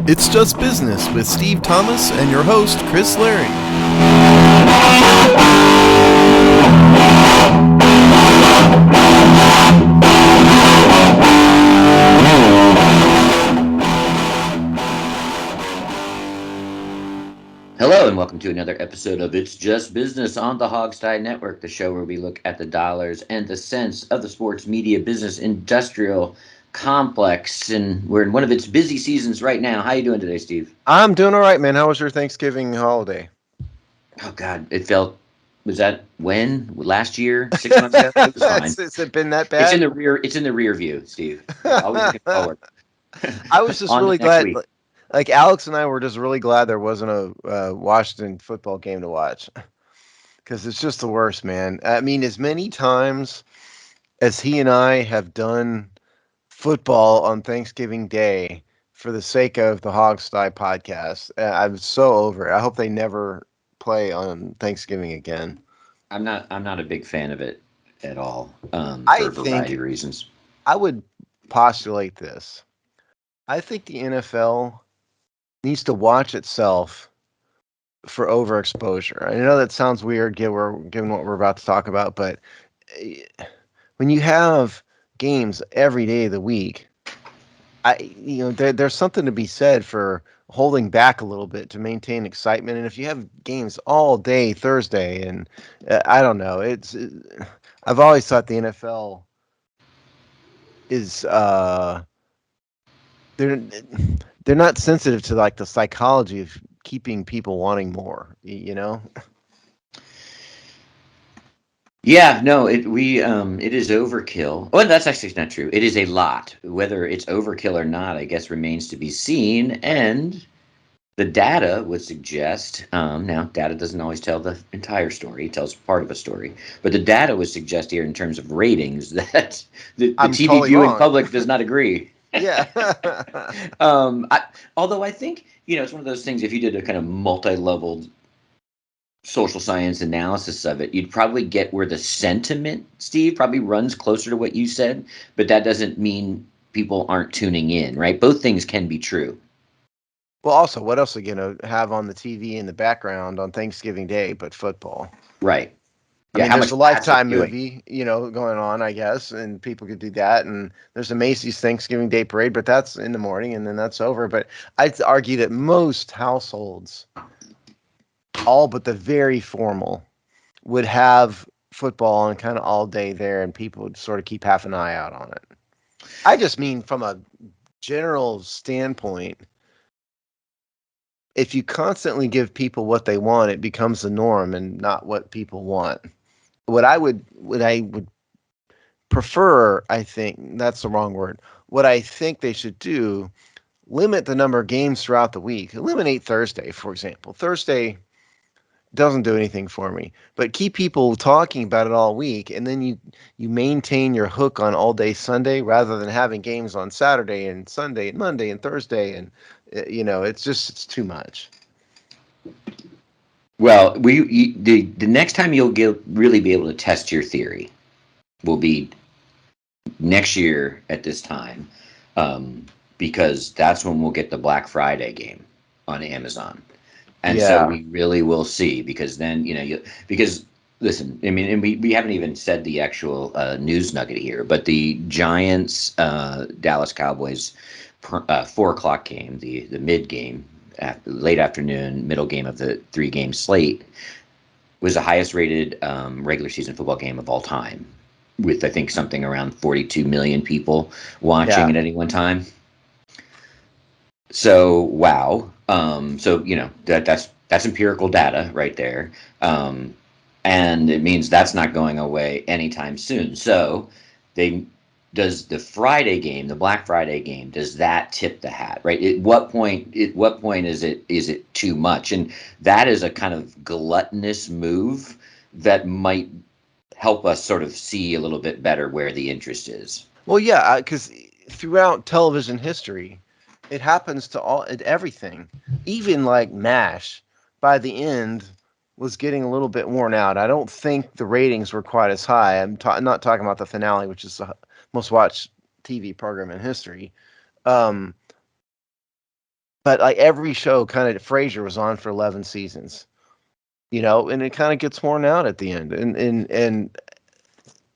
It's Just Business with Steve Thomas and your host, Chris Larry. Hello and welcome to another episode of It's Just Business on the Hogstye Network, the show where we look at the dollars and the cents of the sports media business industrial complex, and we're in one of its busy seasons right now. How you doing today, Steve? I'm doing all right, man. How was your Thanksgiving holiday? Oh God, was that when? Last year? 6 months ago? It was fine. Has it been that It's in bad? the rear view, Steve. Always looking forward. I was just On to really next glad. week. Like Alex and I were just really glad there wasn't a Washington football game to watch, because it's just the worst, man. I mean, as many times as he and I have done football on Thanksgiving Day for the sake of the Hogstye podcast, I'm so over it. I hope they never play on Thanksgiving again. I'm not a big fan of it at all, I for a variety think of reasons. I would postulate this. I think the NFL needs to watch itself for overexposure. I know that sounds weird given what we're about to talk about, but eh, when you have games every day of the week, there's something to be said for holding back a little bit to maintain excitement. And if you have games all day Thursday, and I don't know, I've always thought the NFL is they're they're not sensitive to like the psychology of keeping people wanting more, you know? Yeah, no, it is overkill. Well, that's actually not true. It is a lot. Whether it's overkill or not, I guess remains to be seen. And the data would suggest, now data doesn't always tell the entire story; it tells part of a story. But the data would suggest here, in terms of ratings, that the I'm TV totally viewing wrong. public does not agree. Yeah. Although I think it's one of those things. If you did a kind of multi-leveled social science analysis of it, you'd probably get where the sentiment, Steve, probably runs closer to what you said, but that doesn't mean people aren't tuning in, right? Both things can be true. Well, also, what else are you going to have on the TV in the background on Thanksgiving Day but football? Right. I Yeah, mean, how there's much a faster Lifetime viewing? movie, going on, I guess, and people could do that. And there's a Macy's Thanksgiving Day parade, but that's in the morning and then that's over. But I'd argue that most households, all but the very formal, would have football on kind of all day there, and people would sort of keep half an eye out on it. I just mean from a general standpoint, if you constantly give people what they want, it becomes the norm and not what people want. What I would prefer, I think that's the wrong word. What I think they should do, limit the number of games throughout the week. Eliminate Thursday, for example. Thursday doesn't do anything for me, but keep people talking about it all week, and then you maintain your hook on all day Sunday rather than having games on Saturday and Sunday and Monday and Thursday, and it's too much. Well, the next time really be able to test your theory will be next year at this time, because that's when we'll get the Black Friday game on Amazon. And so Yeah. we really will see, because then, because listen, I mean, and we haven't even said the actual news nugget here, but the Giants, Dallas Cowboys, 4 o'clock game, the mid game, late afternoon, middle game of the 3 game slate, was the highest rated regular season football game of all time, with I think something around 42 million people watching Yeah. at any one time. So wow. So that's empirical data right there, and it means that's not going away anytime soon. So they does the Friday game, the Black Friday game, does that tip the hat, right? At what point is it too much? And that is a kind of gluttonous move that might help us sort of see a little bit better where the interest is. Well, yeah, because throughout television history, it happens to everything. Even like MASH, by the end, was getting a little bit worn out. I don't think the ratings were quite as high. Not talking about the finale, which is the most watched TV program in history. Um, but like every show, kind of Frasier was on for 11 seasons, and it kind of gets worn out at the end, and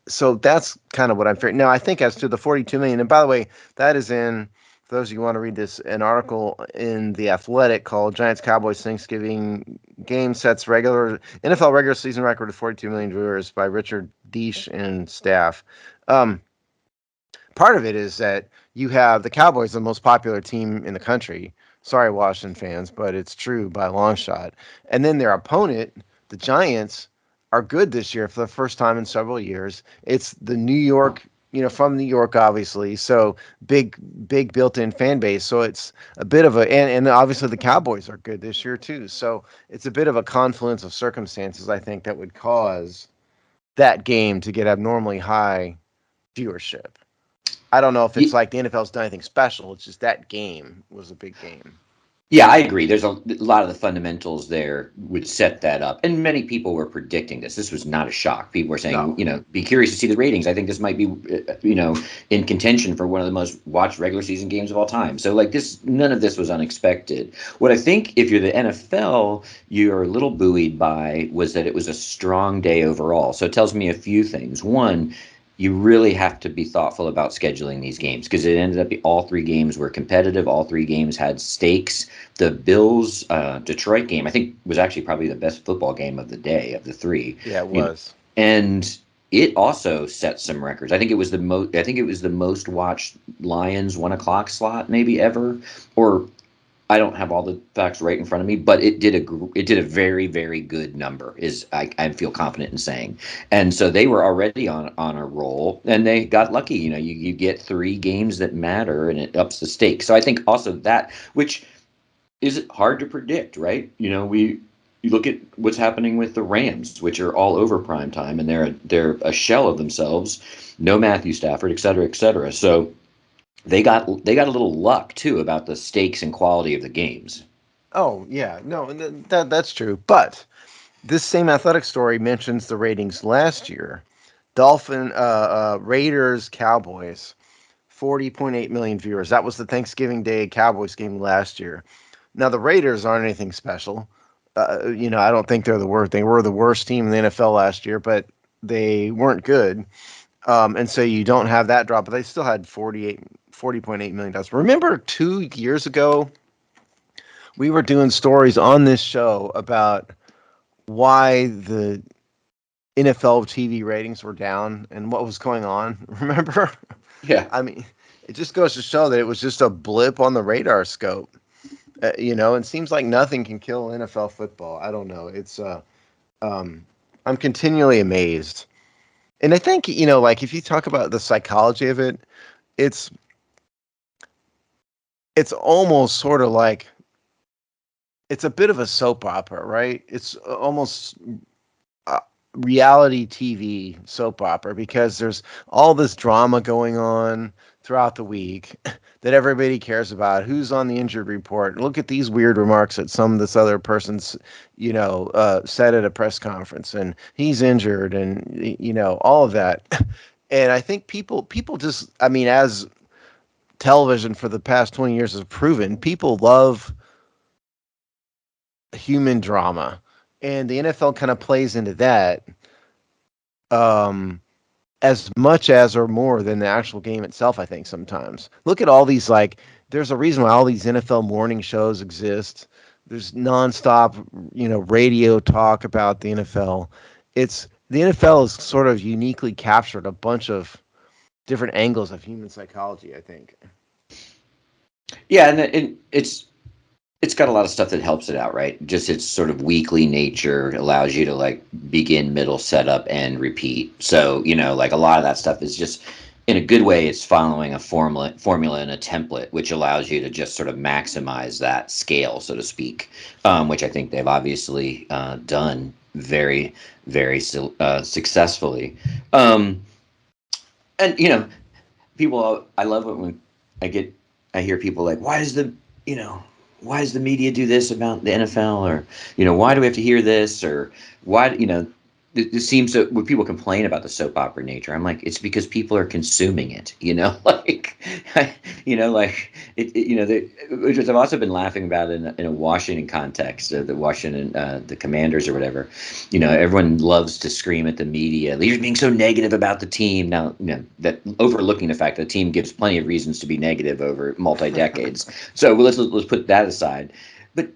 so that's kind of what I'm fearing. Now, I think as to the 42 million, and by the way, that is in, for those of you who want to read this, an article in The Athletic called Giants Cowboys Thanksgiving Game Sets NFL Regular Season Record of 42 million viewers by Richard Deesh and staff. Um, Part of it is that you have the Cowboys, the most popular team in the country. Sorry, Washington fans, but it's true by a long shot. And then their opponent, the Giants, are good this year for the first time in several years. It's the New York, from New York, obviously. So big built-in fan base. So it's a bit of and obviously the Cowboys are good this year too. So it's a bit of a confluence of circumstances, I think, that would cause that game to get abnormally high viewership. I don't know if it's like the NFL's done anything special. It's just that game was a big game. Yeah, I agree. There's a lot of the fundamentals there would set that up. And many people were predicting this. This was not a shock. People were saying, No. be curious to see the ratings. I think this might be, in contention for one of the most watched regular season games of all time. So, like, none of this was unexpected. What I think, if you're the NFL, you're a little buoyed by was that it was a strong day overall. So it tells me a few things. One, you really have to be thoughtful about scheduling these games because it ended up all three games were competitive. All three games had stakes. The Bills Detroit game, I think, was actually probably the best football game of the day of the three. Yeah, it was. And it also set some records. I think it was the most. I think it was the most watched Lions 1 o'clock slot maybe ever, or I don't have all the facts right in front of me, but it did a very, very good number. I feel confident in saying, and so they were already on a roll, and they got lucky. You get three games that matter, and it ups the stakes. So I think also that, which is hard to predict, right? You look at what's happening with the Rams, which are all over prime time, and they're a shell of themselves. No Matthew Stafford, et cetera, et cetera. So they got a little luck too about the stakes and quality of the games. Oh, yeah. No, that's true. But this same athletic story mentions the ratings last year. Raiders, Cowboys, 40.8 million viewers. That was the Thanksgiving Day Cowboys game last year. Now, the Raiders aren't anything special. I don't think they're the worst. They were the worst team in the NFL last year, but they weren't good. And so you don't have that drop, but they still had 40.8 million dollars. Remember 2 years ago, we were doing stories on this show about why the NFL TV ratings were down and what was going on. Remember? Yeah. I mean, it just goes to show that it was just a blip on the radar scope. It seems like nothing can kill NFL football. I don't know. I'm continually amazed. And I think, like if you talk about the psychology of it, it's it's almost sort of like it's a bit of a soap opera, right? It's almost reality TV soap opera because there's all this drama going on throughout the week that everybody cares about. Who's on the injured report? Look at these weird remarks that some of this other person's, said at a press conference, and he's injured, and all of that. And I think people just, I mean, as television for the past 20 years has proven, people love human drama, and the NFL kind of plays into that um, as much as or more than the actual game itself. I think sometimes look at all these there's a reason why all these NFL morning shows exist. There's nonstop, radio talk about the NFL. It's the NFL has sort of uniquely captured a bunch of different angles of human psychology, I think. Yeah, and it's got a lot of stuff that helps it out, right? Just its sort of weekly nature allows you to like begin, middle, setup, and repeat. So like a lot of that stuff is just in a good way. It's following a formula and a template, which allows you to just sort of maximize that scale, so to speak. Which I think they've obviously done very, very successfully. Um, and people, I love it when I hear people like, why does the media do this about the NFL, or why do we have to hear this, or why it seems that when people complain about the soap opera nature, I'm like, it's because people are consuming it, like, like which I've also been laughing about in a Washington context, the Washington, the Commanders or whatever, everyone loves to scream at the media, you're being so negative about the team. Now, that overlooking the fact that the team gives plenty of reasons to be negative over multi-decades. So let's put that aside. But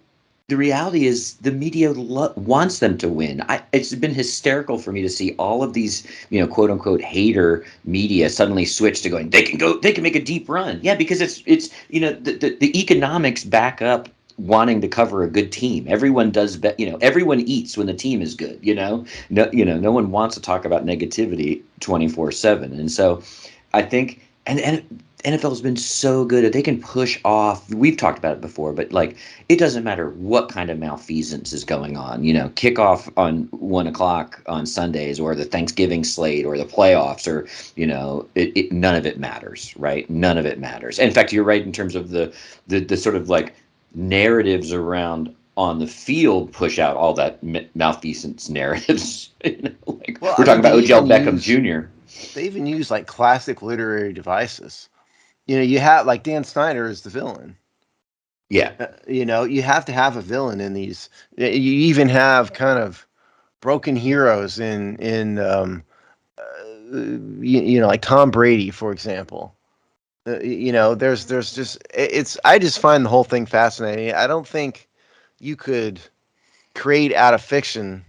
the reality is the media wants them to win. It's been hysterical for me to see all of these, quote unquote hater media suddenly switch to going, they can make a deep run. Yeah, because it's the economics back up wanting to cover a good team. Everyone does, everyone eats when the team is good. No one wants to talk about negativity 24/7, and so I think and NFL has been so good that they can push off. We've talked about it before, but like it doesn't matter what kind of malfeasance is going on. Kickoff on 1 o'clock on Sundays, or the Thanksgiving slate, or the playoffs, or none of it matters, right? None of it matters. And in fact, you're right in terms of the sort of like narratives around on the field push out all that malfeasance narratives. Like Well, we're I talking mean, about Odell Beckham Jr. they even use like classic literary devices. You have like Dan Snyder is the villain. Yeah. You have to have a villain in these. You even have kind of broken heroes like Tom Brady, for example. There's just it's. I just find the whole thing fascinating. I don't think you could create out of fiction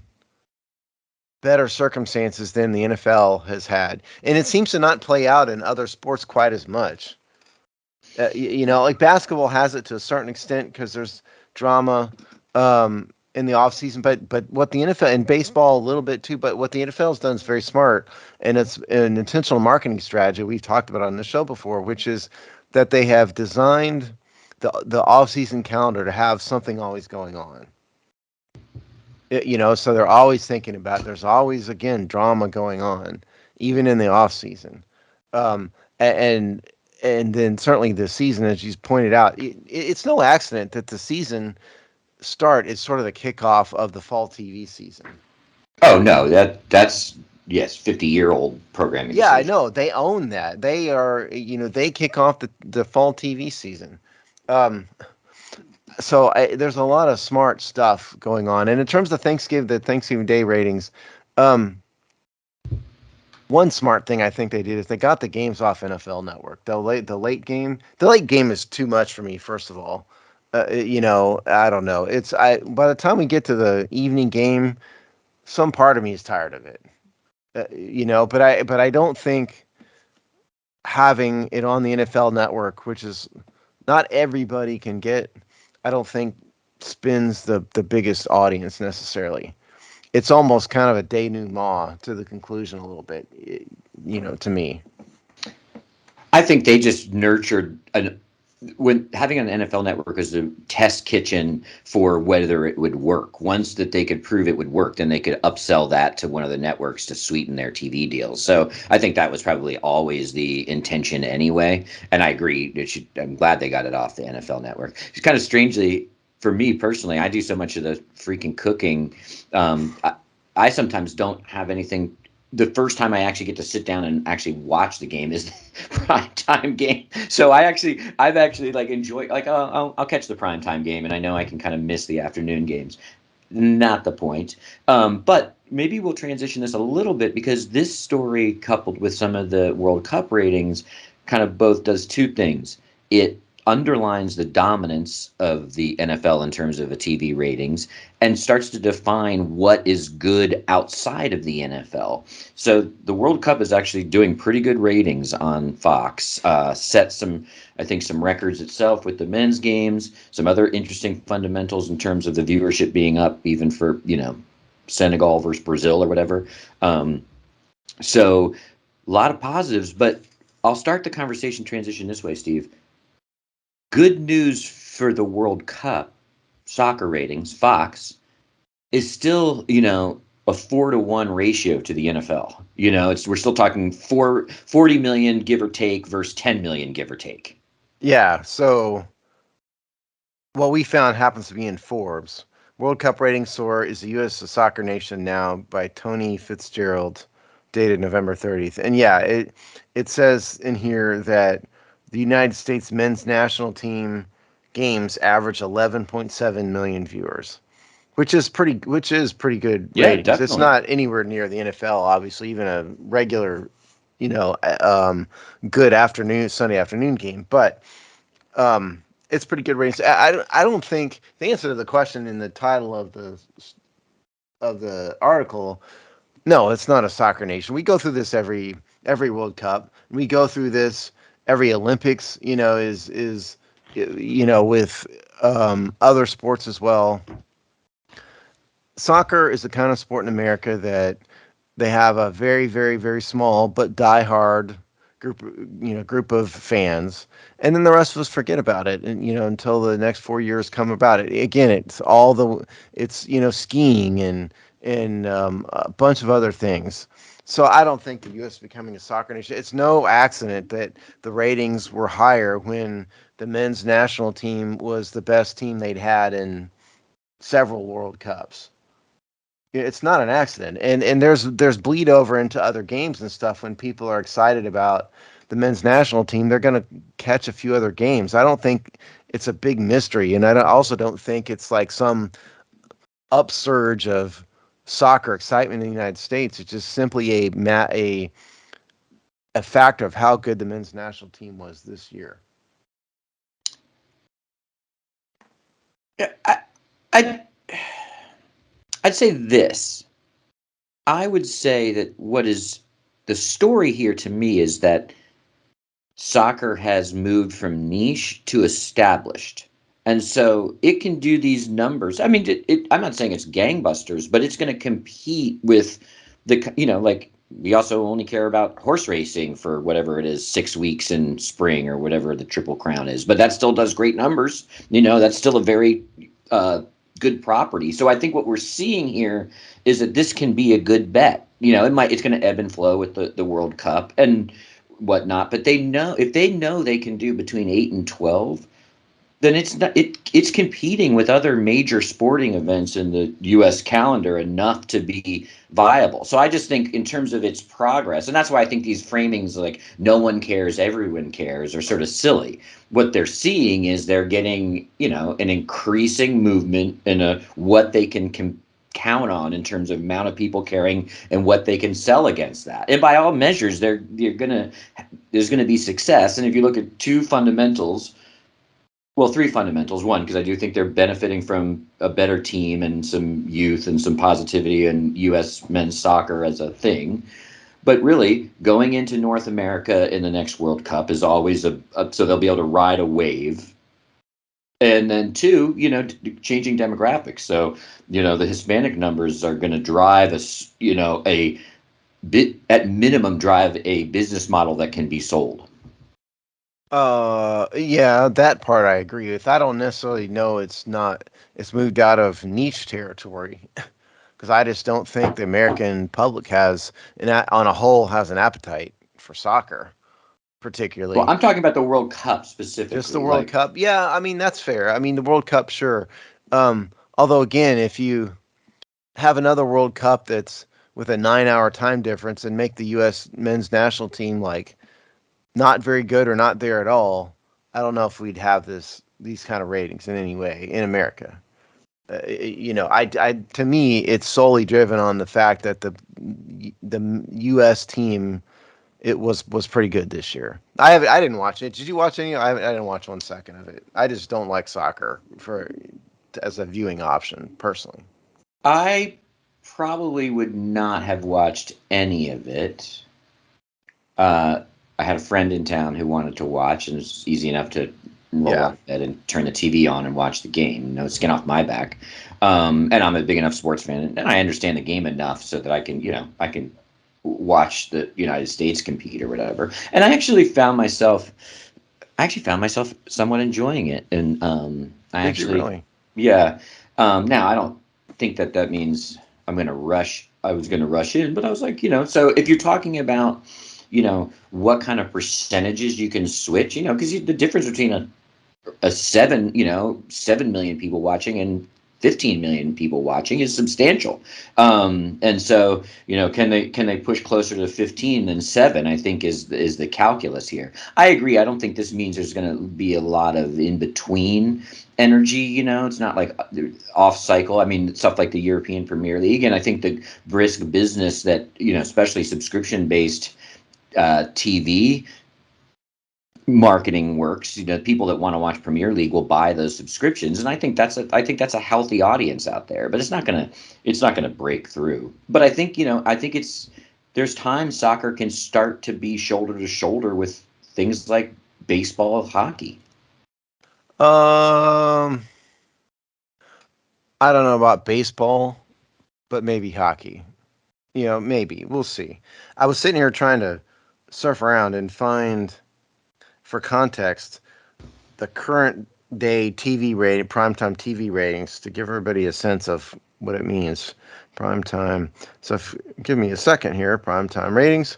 better circumstances than the NFL has had, and it seems to not play out in other sports quite as much. Like basketball has it to a certain extent because there's drama in the off season, but what the NFL and baseball a little bit too, but what the NFL has done is very smart, and it's an intentional marketing strategy we've talked about on the show before, which is that they have designed the off season calendar to have something always going on. So they're always thinking about. There's always again drama going on, even in the off season, and then certainly the season, as you pointed out, it's no accident that the season start is sort of the kickoff of the fall TV season. Oh no, that's yes, 50-year-old programming Yeah, I decision. know they own that. They are, they kick off the fall TV season. Um, there's a lot of smart stuff going on, and in terms of the Thanksgiving Day ratings, um, one smart thing I think they did is they got the games off NFL Network. The late game is too much for me. First of all, I don't know. By the time we get to the evening game, some part of me is tired of it. But I don't think having it on the NFL Network, which is not everybody can get, I don't think spins the biggest audience necessarily. It's almost kind of a denouement to the conclusion a little bit, to me. I think they just nurtured an when having an NFL network is a test kitchen for whether it would work. Once that they could prove it would work, then they could upsell that to one of the networks to sweeten their TV deals. So I think that was probably always the intention anyway. And I agree. I'm glad they got it off the NFL network. It's kind of strangely for me personally, I do so much of the freaking cooking. I sometimes don't have anything. The first time I actually get to sit down and actually watch the game is the prime time game. So I've actually like enjoyed, like, I'll catch the prime time game, and I know I can kind of miss the afternoon games. Not the point. But maybe we'll transition this a little bit, because this story, coupled with some of the World Cup ratings, kind of both does two things. It underlines the dominance of the NFL in terms of a TV ratings, and starts to define what is good outside of the NFL. So the World Cup is actually doing pretty good ratings on Fox. Set some, I think, some records itself with the men's games. Some other interesting fundamentals in terms of the viewership being up, even for Senegal versus Brazil or whatever. So a lot of positives, but I'll start the conversation transition this way, Steve. Good news for the World Cup soccer ratings. Fox is still, a 4-to-1 ratio to the NFL. We're still talking 40 million give or take versus 10 million give or take. Yeah. So what we found happens to be in Forbes, World Cup rating soar. Is the U.S. a soccer nation now? By Tony Fitzgerald, dated November 30th. And yeah, it says in here that the United States men's national team games average 11.7 million viewers, which is pretty good Yeah, ratings. It's definitely. not anywhere near the NFL, obviously, even a regular, you know, good afternoon Sunday afternoon game, but it's pretty good ratings. I don't think the answer to the question in the title of the article. No, it's not a soccer nation. We go through this every World Cup. We go through this every Olympics. With other sports as well. Soccer is the kind of sport in America that they have a very, very, very small but diehard group of fans, and then the rest of us forget about it, and until the next 4 years come about. It again. It's skiing and a bunch of other things. So I don't think the U.S. is becoming a soccer nation. It's no accident that the ratings were higher when the men's national team was the best team they'd had in several World Cups. It's not an accident, and there's bleed over into other games and stuff. When people are excited about the men's national team, they're going to catch a few other games. I don't think it's a big mystery, and also don't think it's like some upsurge of soccer excitement in the United States. It's just simply a factor of how good the men's national team was this year. Yeah, I I'd say this. I would say that what is the story here to me is that soccer has moved from niche to established. And so it can do these numbers. I mean, I'm not saying it's gangbusters, but it's going to compete with like we also only care about horse racing for whatever it is, 6 weeks in spring or whatever the Triple Crown is. But that still does great numbers. That's still a very uh, good property. So I think what we're seeing here is that this can be a good bet. It's going to ebb and flow with the World Cup and whatnot. But they know if they know they can do between 8 and 12, then it's competing with other major sporting events in the U.S. calendar enough to be viable. So I just think in terms of its progress, and that's why I think these framings like no one cares, everyone cares are sort of silly. What they're seeing is they're getting an increasing movement in a what they can count on in terms of amount of people caring and what they can sell against that. And by all measures, there's gonna be success. And if you look at two fundamentals, well, three fundamentals. One, because I do think they're benefiting from a better team and some youth and some positivity in U.S. men's soccer as a thing. But really, going into North America in the next World Cup is always so they'll be able to ride a wave. And then two, changing demographics. So, the Hispanic numbers are going to drive a bit at minimum drive a business model that can be sold. Yeah, that part I agree with. I don't necessarily know it's moved out of niche territory because I just don't think the American public on a whole, has an appetite for soccer, Well, particularly I'm talking about the World Cup just the specifically. World Like, Cup. Yeah, I mean that's fair. I mean the World Cup, sure. Although again, if you have another World Cup that's with a 9-hour time difference and make the U.S. men's national team like not very good or not there at all, I don't know if we'd have these kind of ratings in any way in America. To me, it's solely driven on the fact that the U.S. team was pretty good this year. I didn't watch it. Did you watch any? I didn't watch 1 second of it. I just don't like soccer as a viewing option personally. I probably would not have watched any of it. Uh, I had a friend in town who wanted to watch, and it's easy enough to roll Yeah, out of bed and turn the TV on and watch the game. Skin off my back. And I'm a big enough sports fan, and I understand the game enough so that I can watch the United States compete or whatever. And I actually found myself somewhat enjoying it, and I did you actually, really? yeah. Now I don't think that means I'm going to rush. I was going to rush in, but I was like, so if you're talking about, what kind of percentages you can switch, because the difference between a 7 million people watching and 15 million people watching is substantial. And so, can they push closer to 15 than 7? I think is the calculus here. I agree. I don't think this means there's going to be a lot of in between energy. It's not like off cycle. I mean, stuff like the European Premier League, and I think the brisk business that especially subscription based TV marketing works. People that want to watch Premier League will buy those subscriptions, and I think that's a healthy audience out there. But it's not gonna break through. But I think there's times soccer can start to be shoulder to shoulder with things like baseball, hockey. Um, I don't know about baseball, but maybe hockey. Maybe we'll see. I was sitting here trying to surf around and find, for context, the current day TV rating, primetime TV ratings, to give everybody a sense of what it means. Primetime. So give me a second here. Primetime ratings.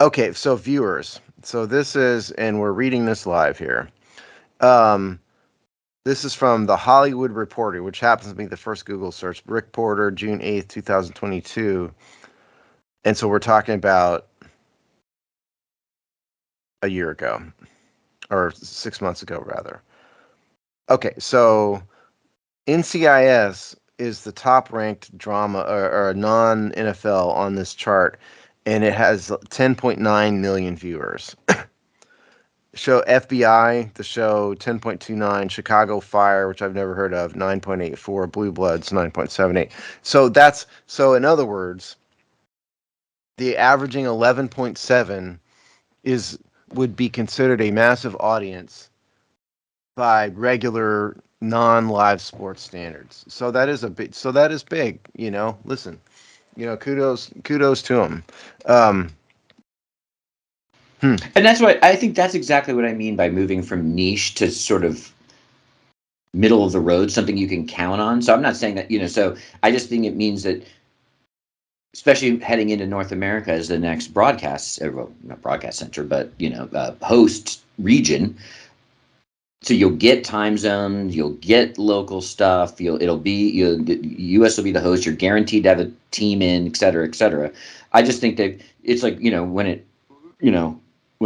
Okay, so viewers. So this is, and we're reading this live here. This is from the Hollywood Reporter, which happens to be the first Google search. Rick Porter, June 8th, 2022. And so we're talking about a year ago, or 6 months ago, rather. Okay, so NCIS is the top ranked drama or non NFL on this chart, and it has 10.9 million viewers. Show FBI, the show 10.29, Chicago Fire, which I've never heard of, 9.84, Blue Bloods 9.78. So in other words, the averaging 11.7 would be considered a massive audience by regular non-live sports standards. So that is big, Listen, kudos to them. And that's what I think. That's exactly what I mean by moving from niche to sort of middle of the road, something you can count on. So I'm not saying that. So I just think it means that, especially heading into North America as the next broadcast, well, not broadcast center, but host region. So you'll get time zones, you'll get local stuff. US will be the host. You're guaranteed to have a team in, et cetera, et cetera. I just think that it's like when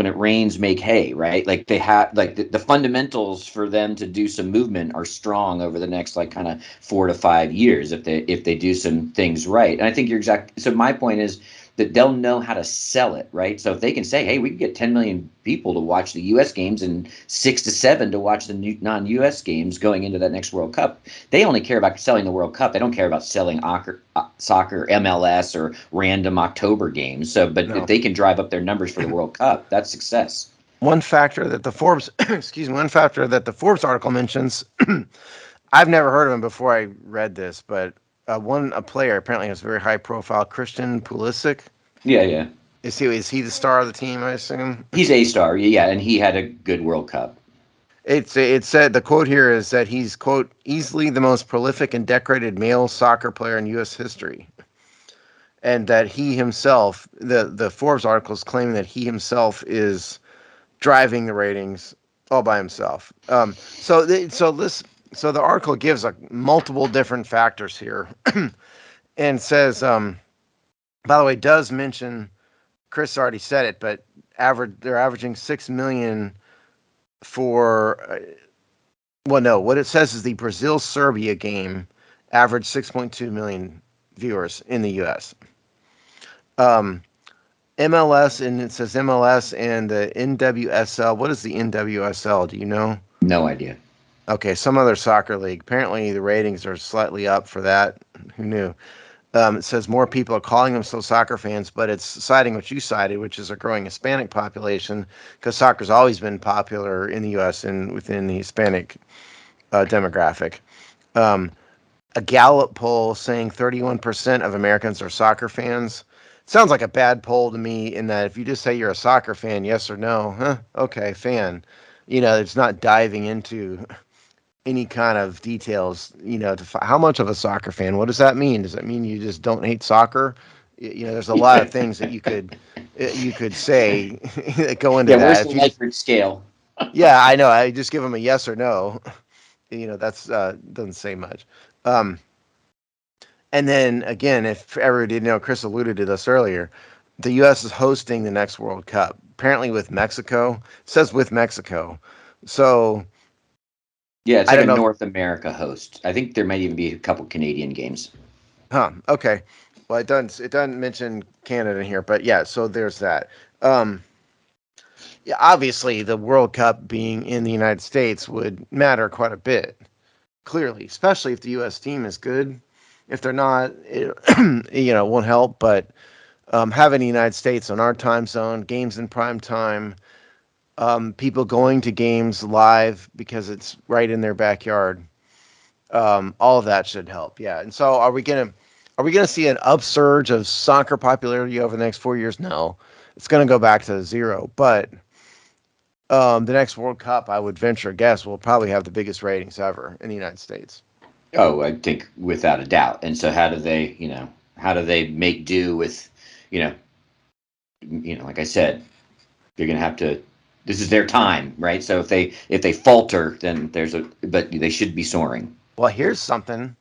it rains, make hay, right? Like they have, like the fundamentals for them to do some movement are strong over the next like kind of 4 to 5 years if they do some things right. And I think you're exact. So my point is that they'll know how to sell it, right? So if they can say, hey, we can get 10 million people to watch the U.S. games and 6 to 7 to watch the non-U.S. games going into that next World Cup, they only care about selling the World Cup. They don't care about selling soccer, MLS, or random October games. So, but No. if they can drive up their numbers for the World Cup, that's success. One factor that the Forbes, article mentions, I've never heard of him before I read this, but a player apparently has very high profile, Christian Pulisic. Yeah, yeah. Is he the star of the team, I assume? He's a star, yeah, and he had a good World Cup. It said, the quote here is that he's, quote, easily the most prolific and decorated male soccer player in U.S. history. And that he himself, the Forbes article is claiming that he himself is driving the ratings all by himself. So the article gives multiple different factors here, and says, by the way, does mention, Chris already said it, but they're averaging 6 million for. Well, no, what it says is the Brazil-Serbia game averaged 6.2 million viewers in the U.S. MLS, and it says MLS and the NWSL. What is the NWSL? Do you know? No idea. Okay, some other soccer league. Apparently, the ratings are slightly up for that. Who knew? It says more people are calling themselves soccer fans, but it's citing what you cited, which is a growing Hispanic population, because soccer's always been popular in the U.S. and within the Hispanic demographic. A Gallup poll saying 31% of Americans are soccer fans. Sounds like a bad poll to me, in that if you just say you're a soccer fan, yes or no, okay, fan. It's not diving into any kind of details, how much of a soccer fan, what does that mean? Does that mean you just don't hate soccer? There's a lot of things that you could say that go into Yeah, where's that. the Likert scale? Yeah, I know. I just give them a yes or no. That's doesn't say much. Um, and then again, if ever didn't know, Chris alluded to this earlier. The U.S. is hosting the next World Cup, apparently with Mexico. It says with Mexico, so Yeah, it's I like a don't know. North America host. I think there might even be a couple Canadian games. Huh? Okay. Well, it doesn't mention Canada in here, but yeah. So there's that. Um, yeah, obviously, the World Cup being in the United States would matter quite a bit. Clearly, especially if the U.S. team is good. If they're not, it, won't help. But having the United States on our time zone, games in prime time, people going to games live because it's right in their backyard. All of that should help. Yeah. And so, are we gonna see an upsurge of soccer popularity over the next 4 years? No, it's gonna go back to zero. But the next World Cup, I would venture a guess, will probably have the biggest ratings ever in the United States. Oh, I think without a doubt. And so how do they make do with, you know, like I said, they're going to have to. This is their time, right? So if they falter, then but they should be soaring. Well, here's something.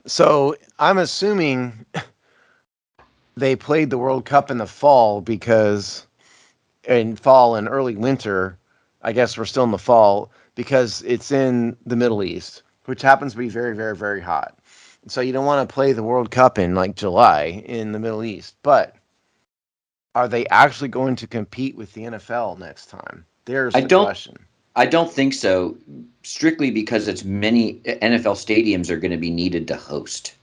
So I'm assuming they played the World Cup in the fall because in fall and early winter, I guess we're still in the fall because it's in the Middle East, which happens to be very, very, very hot. So you don't want to play the World Cup in like July in the Middle East. But are they actually going to compete with the NFL next time? There's I the don't question. I don't think so, strictly because it's many NFL stadiums are going to be needed to host.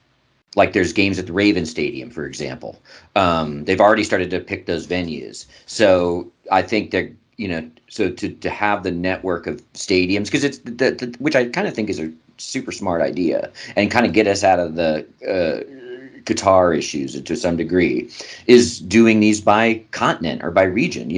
Like there's games at the Raven Stadium, for example. They've already started to pick those venues. So I think they're, so to have the network of stadiums, because which I kind of think is a super smart idea and kind of get us out of the Qatar issues to some degree, is doing these by continent or by region.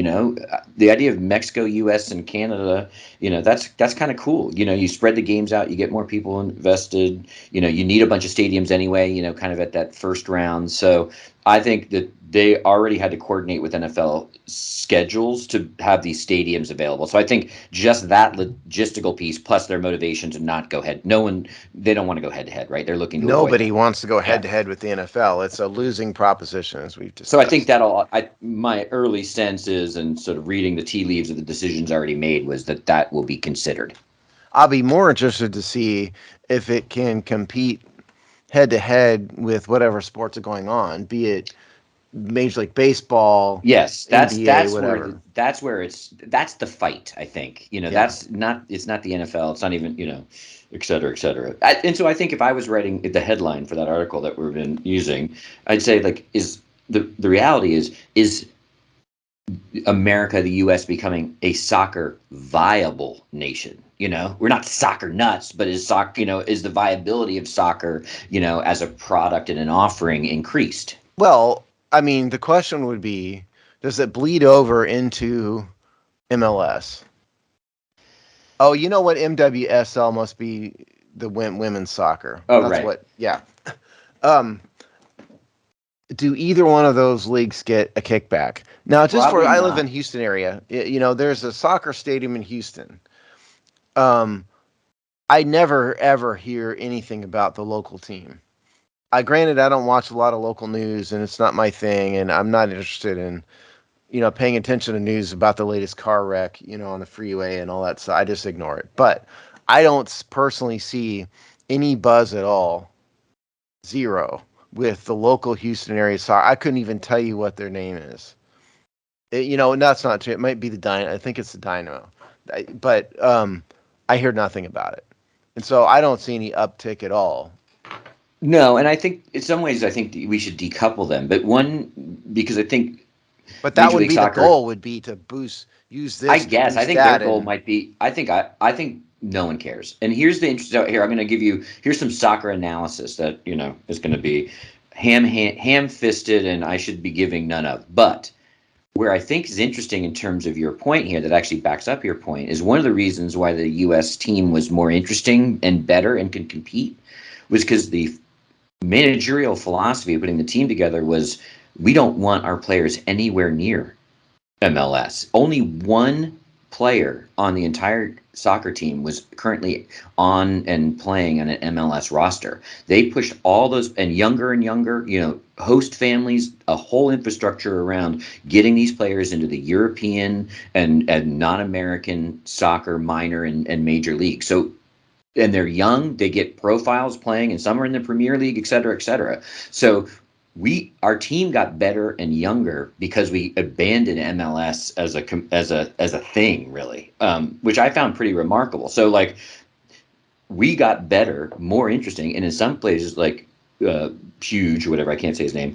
The idea of Mexico, U.S., and Canada, that's kind of cool. You spread the games out, you get more people invested. You need a bunch of stadiums anyway. Kind of at that first round. So I think that they already had to coordinate with NFL schedules to have these stadiums available. So I think just that logistical piece plus their motivation to not go head. No one, they don't want to go head to head, right? They're looking to avoid Nobody that. wants to go head Yeah. to head with the NFL. It's a losing proposition, as we've So I think discussed. my early sense is, and sort of reading the tea leaves of the decisions already made, was that will be considered. I'll be more interested to see if it can compete head to head with whatever sports are going on, be it Major League Baseball, Yes, that's NBA, that's where whatever. that's the fight. I think Yeah. it's not the NFL. It's not even et cetera, et cetera. And so I think if I was writing the headline for that article that we've been using, I'd say like is the reality is America, the U.S. becoming a soccer viable nation. We're not soccer nuts, but is the viability of soccer, as a product and an offering increased? Well, I mean, the question would be, does it bleed over into MLS? Oh, you know what? MWSL must be the women's soccer. Oh, That's right. what. Yeah. Um, do either one of those leagues get a kickback? Now, just for Probably I live in not. Houston area. There's a soccer stadium in Houston. Um, I never ever hear anything about the local team. I granted I don't watch a lot of local news and it's not my thing, and I'm not interested in paying attention to news about the latest car wreck, on the freeway and all that. So I just ignore it. But I don't personally see any buzz at all, zero, with the local Houston area soccer. I couldn't even tell you what their name is. And that's not true. It might be the Dynamo. I think it's the Dynamo, but I hear nothing about it, and so I don't see any uptick at all. No, and I think in some ways I think we should decouple them. But one, because I think But that Major would League be the Soccer, goal. Would be to use I this to guess I boost think their that, goal and might be. I think no one cares. And here's the interesting. So here I'm going to give you here's some soccer analysis that is going to be ham fisted, and I should be giving none of. But where I think is interesting in terms of your point here, that actually backs up your point, is one of the reasons why the U.S. team was more interesting and better and can compete was because the managerial philosophy of putting the team together was we don't want our players anywhere near MLS. Only one player on the entire soccer team was currently on and playing on an MLS roster. They pushed all those and younger, host families, a whole infrastructure around getting these players into the European and non-American soccer minor and major league. So and they're young, they get profiles playing, and some are in the Premier League, et cetera, et cetera. So our team got better and younger because we abandoned MLS as a thing, really, which I found pretty remarkable. So like we got better, more interesting, and in some places like uh, Huge or whatever, I can't say his name,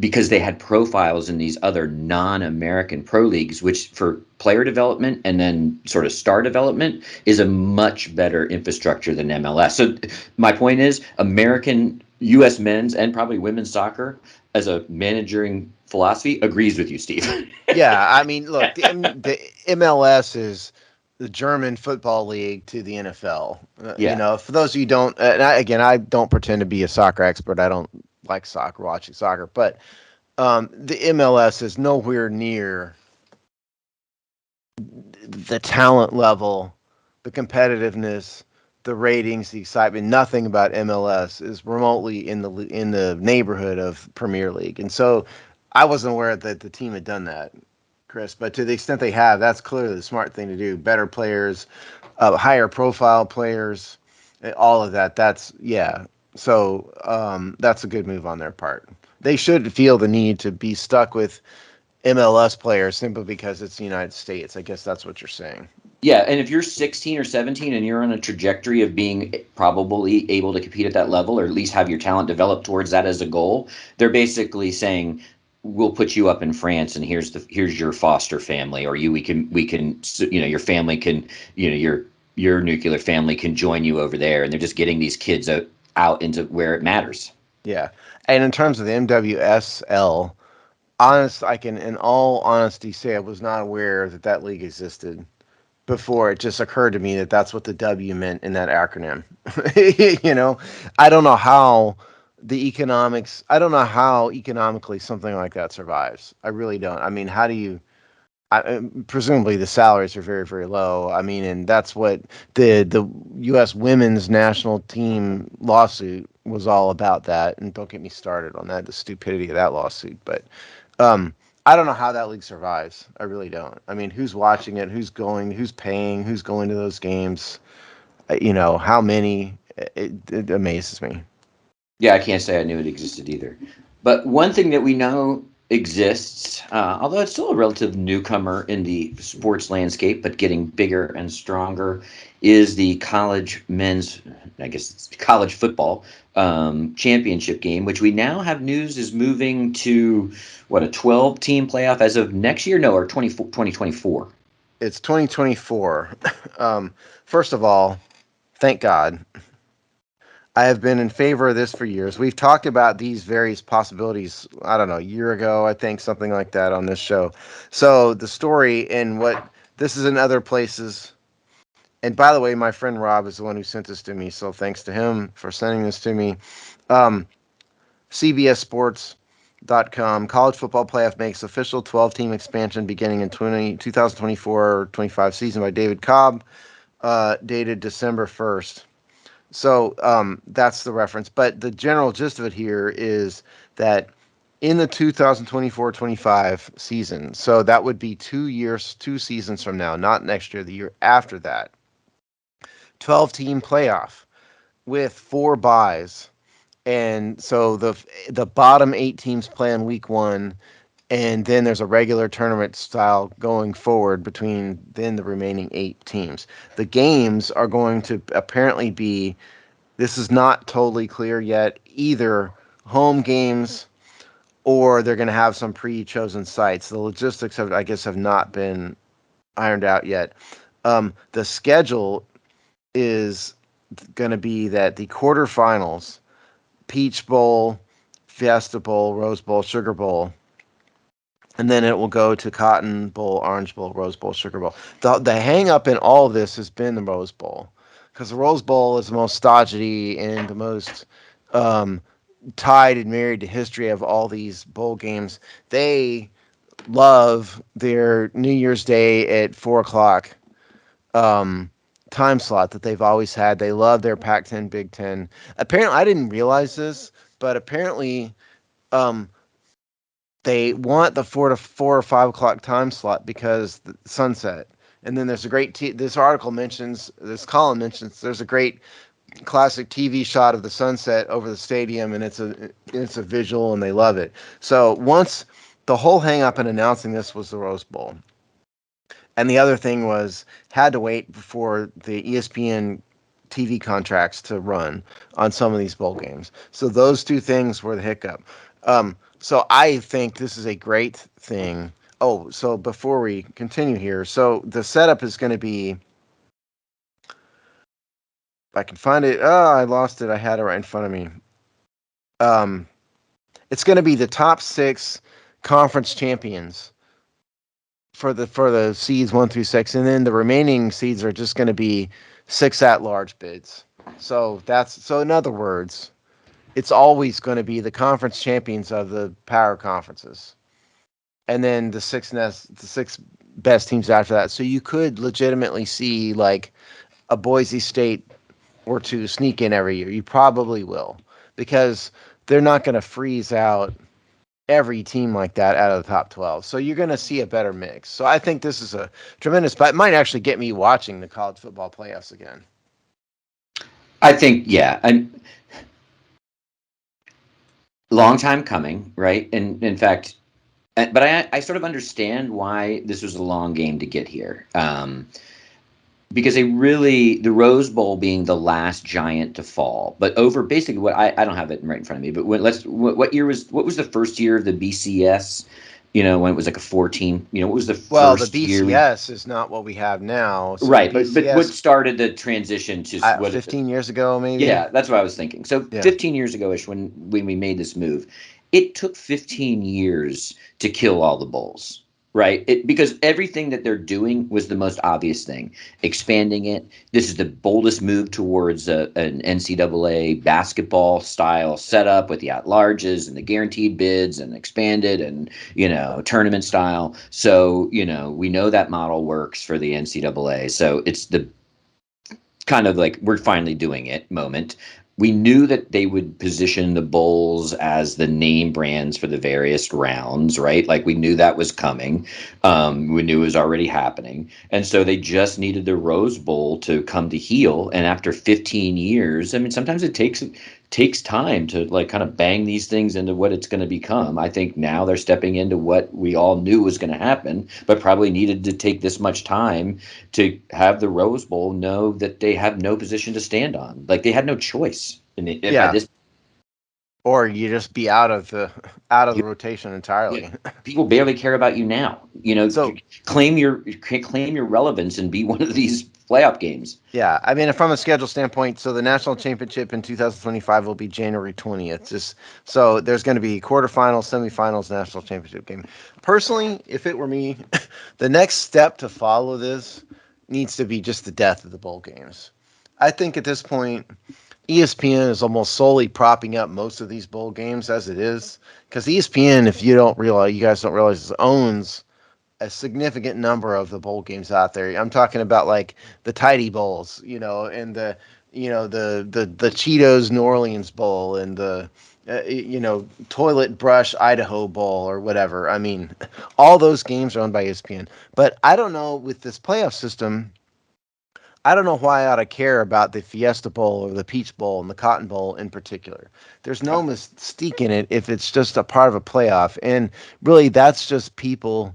because they had profiles in these other non-American pro leagues, which for player development and then sort of star development is a much better infrastructure than MLS. So my point is, American U.S. men's and probably women's soccer as a managing philosophy agrees with you, Steve. Yeah, I mean, look, the MLS is the German football league to the NFL. Yeah. For those of you who don't, and I don't pretend to be a soccer expert. I don't like soccer, watching soccer, but the MLS is nowhere near the talent level, the competitiveness, the ratings, the excitement. Nothing about MLS is remotely in the neighborhood of Premier League, and so I wasn't aware that the team had done that, Chris. But to the extent they have, that's clearly the smart thing to do. Better players, higher profile players, all of that. That's yeah. So that's a good move on their part. They should feel the need to be stuck with MLS players simply because it's the United States. I guess that's what you're saying. Yeah, and if you're 16 or 17 and you're on a trajectory of being probably able to compete at that level or at least have your talent develop towards that as a goal, they're basically saying we'll put you up in France and here's your foster family or we can your family can your nuclear family can join you over there and they're just getting these kids out into where it matters. Yeah. And in terms of the MWSL, I can, in all honesty, say I was not aware that that league existed before. It just occurred to me that that's what the W meant in that acronym. you know, I don't know how I don't know how economically something like that survives. I really don't. I mean, how do you, presumably the salaries are very, very low. I mean, and that's what the U.S. women's national team lawsuit was all about. That, and don't get me started on that, the stupidity of that lawsuit. But I don't know how that league survives. I really don't. I mean, who's watching it? Who's going? Who's paying? Who's going to those games? How many? It amazes me. Yeah, I can't say I knew it existed either. But one thing that we know exists, although it's still a relative newcomer in the sports landscape, but getting bigger and stronger, is the college men's, I guess it's college football championship game, which we now have news is moving to what, a 12 team playoff as of next year? No, or 2024. It's 2024. First of all, thank God. I have been in favor of this for years. We've talked about these various possibilities, I don't know, a year ago, I think, something like that on this show. So the story and what this is in other places. And by the way, my friend Rob is the one who sent this to me. So thanks to him for sending this to me. Um, CBSSports.com. College football playoff makes official 12-team expansion beginning in 2024-25 season by David Cobb, dated December 1st. So that's the reference. But the general gist of it here is that in the 2024-25 season, so that would be 2 years, 2 seasons from now, not next year, the year after that, 12-team playoff with 4 buys. And so the bottom 8 teams play in week 1, and then there's a regular tournament style going forward between then the remaining 8 teams. The games are going to apparently be, this is not totally clear yet, either home games or they're going to have some pre-chosen sites. The logistics I guess, have not been ironed out yet. The schedule is going to be that the quarterfinals, Peach Bowl, Fiesta Bowl, Rose Bowl, Sugar Bowl, and then it will go to Cotton Bowl, Orange Bowl, Rose Bowl, Sugar Bowl. The hang up in all of this has been the Rose Bowl, because the Rose Bowl is the most stodgy and the most um, tied and married to history of all these bowl games. They love their New Year's Day at 4 o'clock um, time slot that they've always had. They love their Pac-10, Big Ten. Apparently, I didn't realize this, but apparently, um, they want the 4 or 5 o'clock time slot because the sunset. And then there's a great this column mentions there's a great classic TV shot of the sunset over the stadium, and it's a visual, and they love it. So once the whole hang up in announcing this was the Rose Bowl, and the other thing was had to wait for the ESPN TV contracts to run on some of these bowl games. So those two things were the hiccup. So I think this is a great thing. Oh, so before we continue here, so the setup is going to be. If I can find it. Oh, I lost it. I had it right in front of me. Um, it's going to be the top 6 conference champions for the seeds 1 through 6, and then the remaining seeds are just going to be 6 at-large bids. So in other words, it's always going to be the conference champions of the power conferences, and then the 6 best teams after that. So you could legitimately see like a Boise State or two sneak in every year. You probably will, because they're not going to freeze out every team like that out of the top 12. So you're going to see a better mix. So I think this is a tremendous, but it might actually get me watching the college football playoffs again. I think, yeah, and long time coming, right? And in fact, but I sort of understand why this was a long game to get here. Because the Rose Bowl being the last giant to fall, but over basically I don't have it right in front of me, but what was the first year of the BCS? When it was like a 14, what was the Well, the first year BCS is not what we have now. So the right, but what BCS, started the transition to what 15 years ago, maybe. yeah, that's what I was thinking. So Yeah. 15 years ago-ish when we made this move, it took 15 years to kill all the bowls, right? Because everything that they're doing was the most obvious thing. Expanding it. This is the boldest move towards an NCAA basketball style setup with the at-larges and the guaranteed bids and expanded and, tournament style. So, we know that model works for the NCAA. So it's the kind of like we're finally doing it moment. We knew that they would position the bowls as the name brands for the various rounds, right? Like we knew that was coming. We knew it was already happening. And so they just needed the Rose Bowl to come to heel. And after 15 years, I mean, sometimes it takes time to like kind of bang these things into what it's going to become. I think now they're stepping into what we all knew was going to happen, but probably needed to take this much time to have the Rose Bowl know that they have no position to stand on. Like they had no choice. By Yeah. this, Or you just be out of the rotation you know, entirely. people barely care about you now. So Claim your relevance and be one of these playoff games. yeah, I mean, from a schedule standpoint, so the national championship in 2025 will be January 20th. Just so there's going to be quarterfinals, semifinals, national championship game. Personally, if it were me, the next step to follow this needs to be just the death of the bowl games. I think at this point, ESPN is almost solely propping up most of these bowl games as it is, because ESPN, if you guys don't realize, owns a significant number of the bowl games out there. I'm talking about like the Tidy Bowls, and the Cheetos New Orleans Bowl, and the Toilet Brush Idaho Bowl or whatever. I mean, all those games are owned by ESPN. But I don't know, with this playoff system, I don't know why I ought to care about the Fiesta Bowl or the Peach Bowl and the Cotton Bowl in particular. There's no mystique in it if it's just a part of a playoff. And really, that's just people,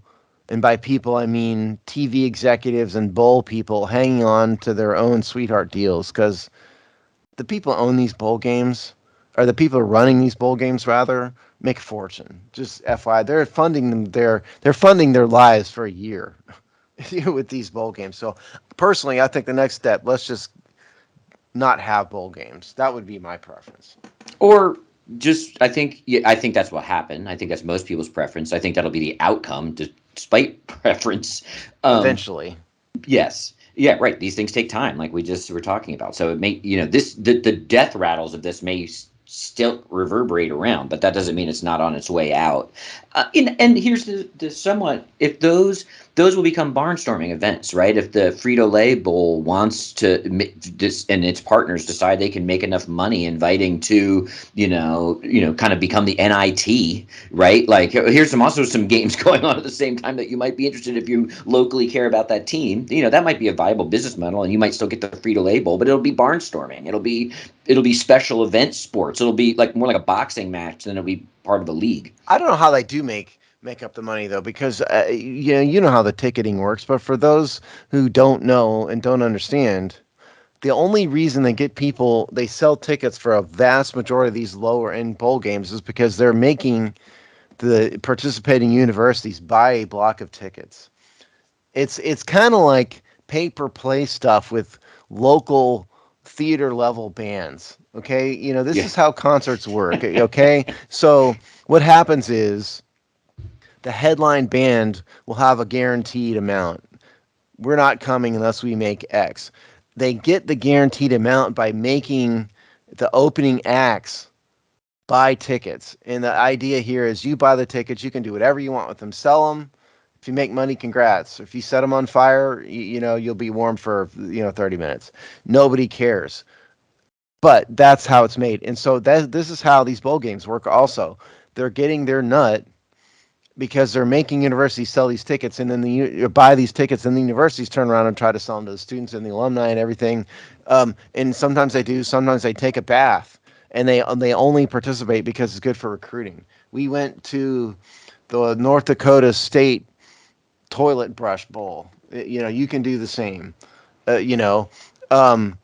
and by people, I mean TV executives and bowl people hanging on to their own sweetheart deals, because the people who own these bowl games, or the people running these bowl games rather, make a fortune. Just FYI, they're funding them. They're funding their lives for a year with these bowl games. So personally, I think the next step, let's just not have bowl games. That would be my preference. Or just, I think, yeah, I think that's what happened. I think that's most people's preference. I think that'll be the outcome, despite preference. Um, Eventually. yes, yeah, right. These things take time, like we just were talking about. So it may, this the death rattles of this may still reverberate around, but that doesn't mean it's not on its way out. And here's the somewhat, if those will become barnstorming events, right? If the Frito-Lay Bowl wants to, and its partners decide they can make enough money inviting to, kind of become the NIT, right? Like, here's some games going on at the same time that you might be interested if you locally care about that team. That might be a viable business model, and you might still get the Frito-Lay Bowl, but it'll be barnstorming. It'll be special event sports. It'll be like more like a boxing match than it'll be part of a league. I don't know how they do make up the money though, because you know how the ticketing works. But for those who don't know and don't understand, the only reason they sell tickets for a vast majority of these lower end bowl games is because they're making the participating universities buy a block of tickets. It's kind of like pay per play stuff with local theater level bands. Okay, this Yeah. is how concerts work. Okay, so what happens is the headline band will have a guaranteed amount. We're not coming unless we make X. They get the guaranteed amount by making the opening acts buy tickets. And the idea here is you buy the tickets, you can do whatever you want with them, sell them. If you make money, congrats. If you set them on fire, you'll be warm for 30 minutes. Nobody cares. But that's how it's made. And so this is how these bowl games work also. They're getting their nut because they're making universities sell these tickets, and then buy these tickets, and the universities turn around and try to sell them to the students and the alumni and everything. And sometimes they do. Sometimes they take a bath, and they only participate because it's good for recruiting. We went to the North Dakota State Toilet Brush Bowl. You can do the same. Uh, you know, um,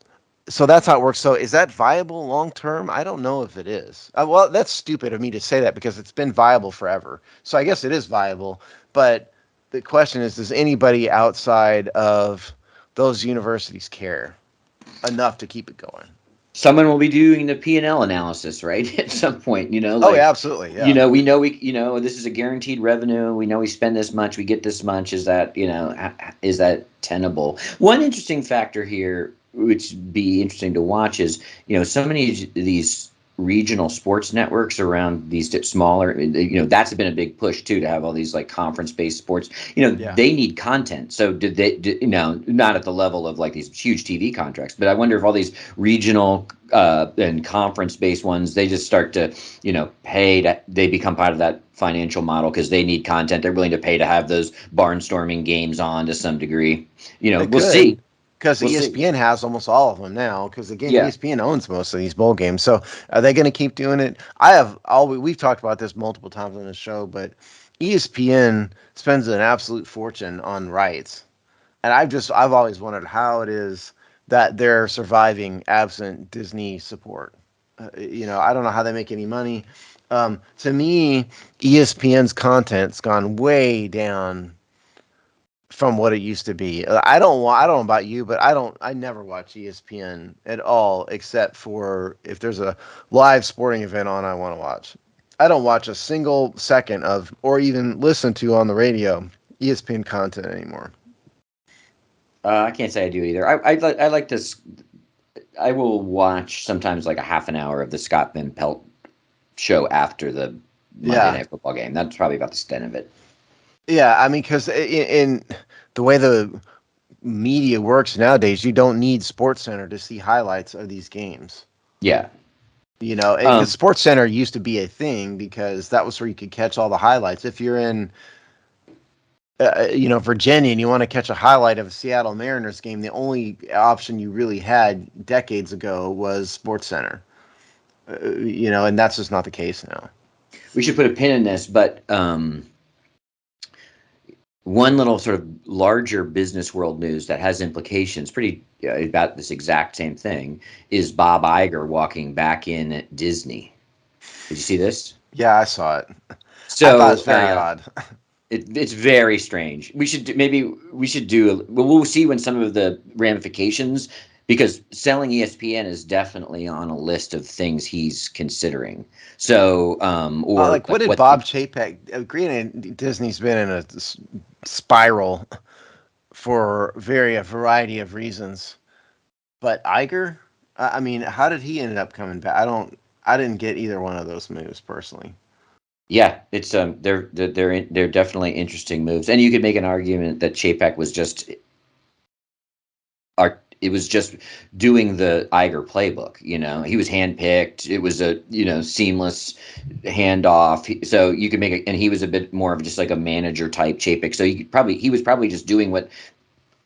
so that's how it works. So is that viable long term? I don't know if it is. Well, that's stupid of me to say that because it's been viable forever. So I guess it is viable. But the question is, does anybody outside of those universities care enough to keep it going? Someone will be doing the P&L analysis, right? At some point, Oh, yeah, like, absolutely. Yeah. this is a guaranteed revenue. We know we spend this much, we get this much. Is that tenable? One interesting factor here, which would be interesting to watch, is, so many of these regional sports networks around these smaller, that's been a big push too, to have all these like conference based sports. Yeah. They need content. So not at the level of like these huge TV contracts, but I wonder if all these regional and conference based ones, they just start to, pay to, they become part of that financial model because they need content. They're willing to pay to have those barnstorming games on to some degree. They We'll could, see. because We'll see. ESPN has almost all of them now. Because again, Yeah. ESPN owns most of these bowl games. So are they going to keep doing it? I have always we've talked about this multiple times on the show, but ESPN spends an absolute fortune on rights, and I've always wondered how it is that they're surviving absent Disney support. I don't know how they make any money. To me, ESPN's content's gone way down from what it used to be. I don't know about you, but I never watch ESPN at all except for if there's a live sporting event on I want to watch. I don't watch a single second of or even listen to on the radio ESPN content anymore. I can't say I do either. I like this. I will watch sometimes like a half an hour of the Scott Van Pelt show after the Monday Yeah. Night Football game. That's probably about the extent of it. Yeah, I mean cuz in the way the media works nowadays, you don't need Sports Center to see highlights of these games. Yeah. Because Um, Sports Center used to be a thing because that was where you could catch all the highlights. If you're in, Virginia and you want to catch a highlight of a Seattle Mariners game, the only option you really had decades ago was Sports Center. And that's just not the case now. we should put a pin in this, but one little sort of larger business world news that has implications pretty about this exact same thing is Bob Iger walking back in at Disney. Did you see this? Yeah, I saw it. I thought So it's very odd. it's very strange. Maybe we should do. We'll see when some of the ramifications, because selling ESPN is definitely on a list of things he's considering. So, or Like, what like did what? Bob Chapek? Granted, Disney's been in a spiral for a variety of reasons. But Iger, I mean, how did he end up coming back? I don't. I didn't get either one of those moves personally. Yeah, it's they're definitely interesting moves, and you could make an argument that Chapek was just it was just doing the Iger playbook. He was handpicked. It was a seamless handoff. So you could make it, and he was a bit more of just like a manager type Chapek. So he was probably just doing what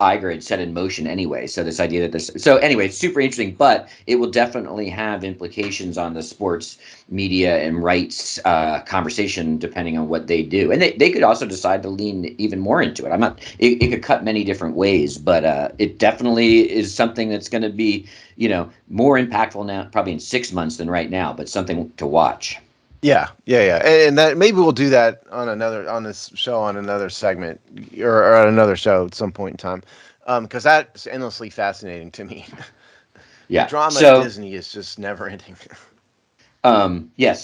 Iger had set in motion anyway. So this idea that anyway, it's super interesting, but it will definitely have implications on the sports media and rights conversation depending on what they do. And they could also decide to lean even more into it. It could cut many different ways, but it definitely is something that's going to be, more impactful now, probably in 6 months than right now, but something to watch. Yeah, and that maybe we'll do that on this show on another segment or on another show at some point in time, because that's endlessly fascinating to me. The Yeah. drama at So Disney is just never ending. yeah,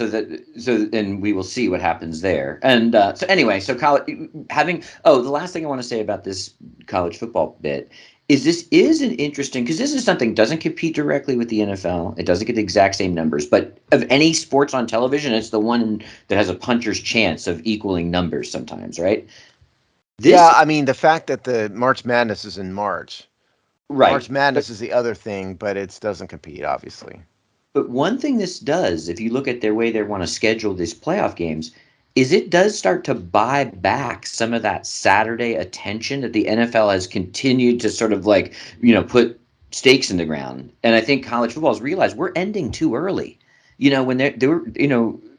and we will see what happens there. And so anyway, so college having the last thing I want to say about this college football bit is this is an interesting because this is something doesn't compete directly with the NFL. It doesn't get the exact same numbers, but of any sports on television, it's the one that has a puncher's chance of equaling numbers sometimes, right? Yeah, This I mean the fact that the March Madness is in March. right, March Madness but is the other thing, but it doesn't compete, obviously. one thing this does, if you look at their way they want to schedule these playoff games, is it does start to buy back some of that Saturday attention that the NFL has continued to sort of like, put stakes in the ground. And I think college football has realized we're ending too early. When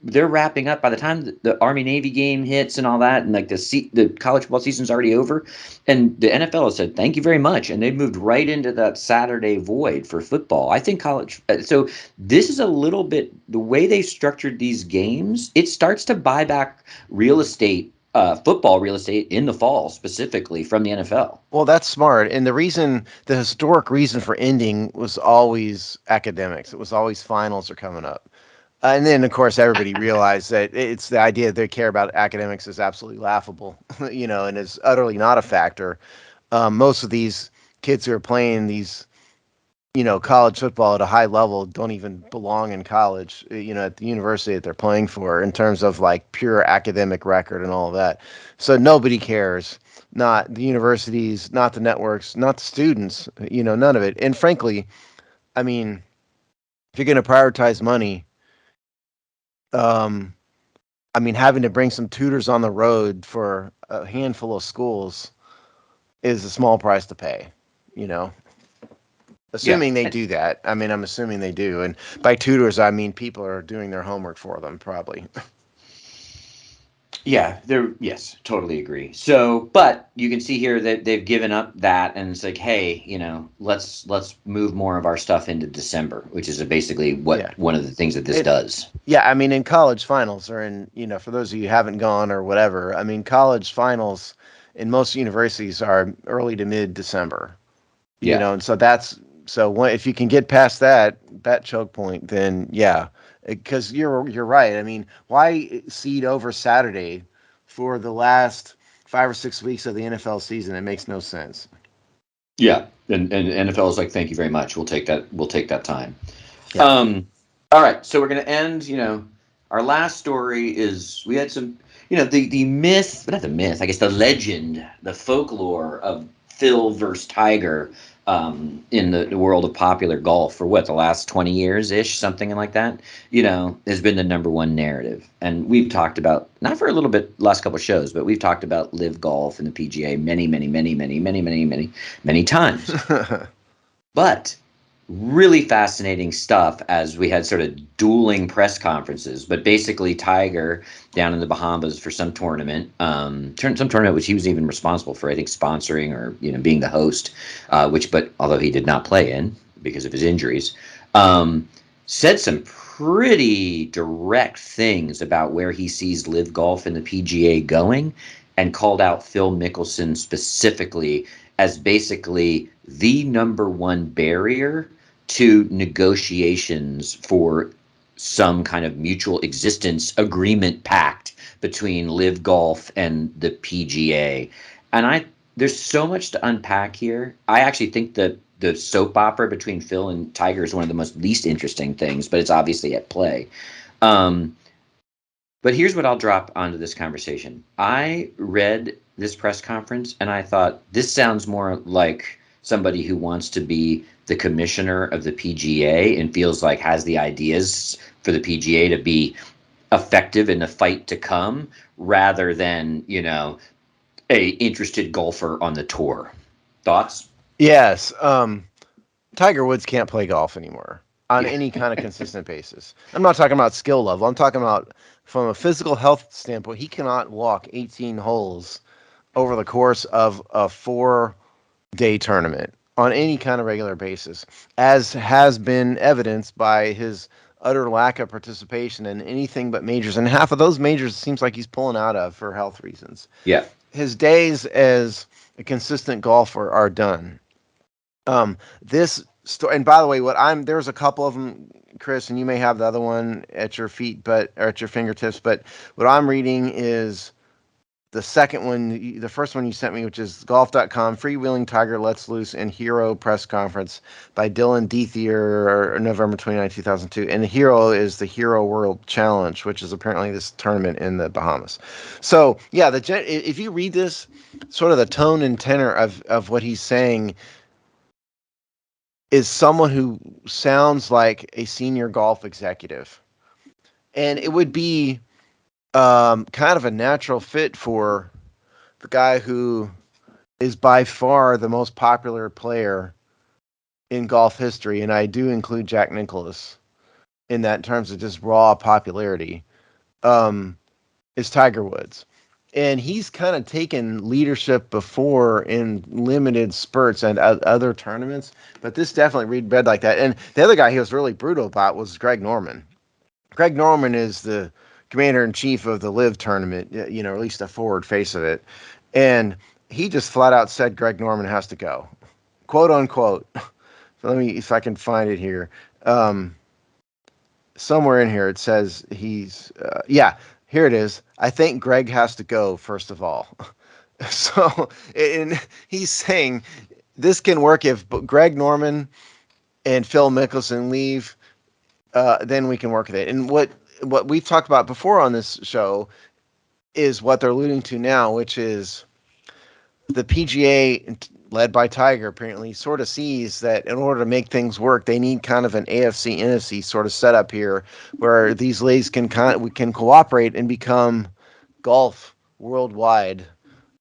they're wrapping up by the time the Army Navy game hits and all that, and like the college football season's already over, and the NFL has said thank you very much, and they've moved right into that Saturday void for football. I think college. So this is a little bit the way they structured these games. It starts to buy back real estate, football real estate in the fall, specifically from the NFL. Well, that's smart. And the historic reason for ending was always academics. It was always finals are coming up. And then, of course, everybody realized that it's the idea that they care about academics is absolutely laughable, and is utterly not a factor. Most of these kids who are playing these, college football at a high level don't even belong in college, at the university that they're playing for in terms of like pure academic record and all of that. So nobody cares. Not the universities, not the networks, not the students, none of it. And frankly, I mean, if you're going to prioritize money, um, I mean, having to bring some tutors on the road for a handful of schools is a small price to pay, you know. Yeah. Assuming they do that. I mean, I'm assuming they do. And by tutors, I mean people are doing their homework for them, probably. Yeah, yes, totally agree. So, but you can see here that they've given up that, and it's like, hey, let's move more of our stuff into December, which is basically Yeah. what one of the things that this It, does. yeah, I mean, in college finals or for those of you who haven't gone or whatever, I mean, college finals in most universities are early to mid December, Yeah, and so if you can get past that choke point, then yeah, because you're right. I mean, why seed over Saturday for the last 5 or 6 weeks of the NFL season? It makes no sense. yeah, and NFL is like, thank you very much. We'll take that. We'll take that time. Yeah. Um, all right, so we're gonna end. Our last story is we had some, the myth, but not the myth. I guess the legend, the folklore of Phil versus Tiger, in the world of popular golf for what the last 20 years ish, something like that. Has been the number one narrative, and we've talked about not for a little bit last couple of shows, but we've talked about LIV Golf and the PGA many, many, many, many, many, many, many, many times. But really fascinating stuff as we had sort of dueling press conferences. But basically, Tiger down in the Bahamas for some tournament, some tournament which he was even responsible for, I think, sponsoring or being the host, but although he did not play in because of his injuries, um, said some pretty direct things about where he sees LIV Golf and the PGA going, and called out Phil Mickelson specifically as basically the number one barrier to negotiations for some kind of mutual existence agreement pact between LIV Golf and the PGA. And there's so much to unpack here. I actually think that the soap opera between Phil and Tiger is one of the most least interesting things, but it's obviously at play. Um, but here's what I'll drop onto this conversation. I read this press conference and I thought this sounds more like somebody who wants to be the commissioner of the PGA and feels like has the ideas for the PGA to be effective in the fight to come rather than, a interested golfer on the tour. Thoughts? Yes. Tiger Woods can't play golf anymore on Yeah. any kind of consistent basis. I'm not talking about skill level. I'm talking about from a physical health standpoint. He cannot walk 18 holes over the course of a 4-day tournament on any kind of regular basis, as has been evidenced by his utter lack of participation in anything but majors. And half of those majors it seems like he's pulling out of for health reasons. Yeah. His days as a consistent golfer are done. This story, and by the way, there's a couple of them, Chris, and you may have the other one at your feet, or at your fingertips. But what I'm reading is the second one, the first one you sent me, which is golf.com, Freewheeling Tiger Lets Loose and Hero Press Conference by Dylan Dethier, November 29, 2002. And the Hero is the Hero World Challenge, which is apparently this tournament in the Bahamas. So, yeah, if you read this, sort of the tone and tenor of what he's saying is someone who sounds like a senior golf executive. And it would be kind of a natural fit for the guy who is by far the most popular player in golf history, and I do include Jack Nicklaus in that in terms of just raw popularity, is Tiger Woods. And he's kind of taken leadership before in limited spurts and other tournaments, but this definitely read like that. And the other guy he was really brutal about was Greg Norman. Greg Norman is the commander in chief of the LIV tournament, or at least the forward face of it. And he just flat out said Greg Norman has to go, quote unquote. So let me, if I can find it here. Um, Somewhere in here it says yeah, here it is. I think Greg has to go, first of all. So, and he's saying this can work if Greg Norman and Phil Mickelson leave, then we can work with it. And what we've talked about before on this show is what they're alluding to now, which is the PGA, led by Tiger, apparently sort of sees that in order to make things work, they need kind of an AFC NFC sort of setup here, where these leagues we can cooperate and become golf worldwide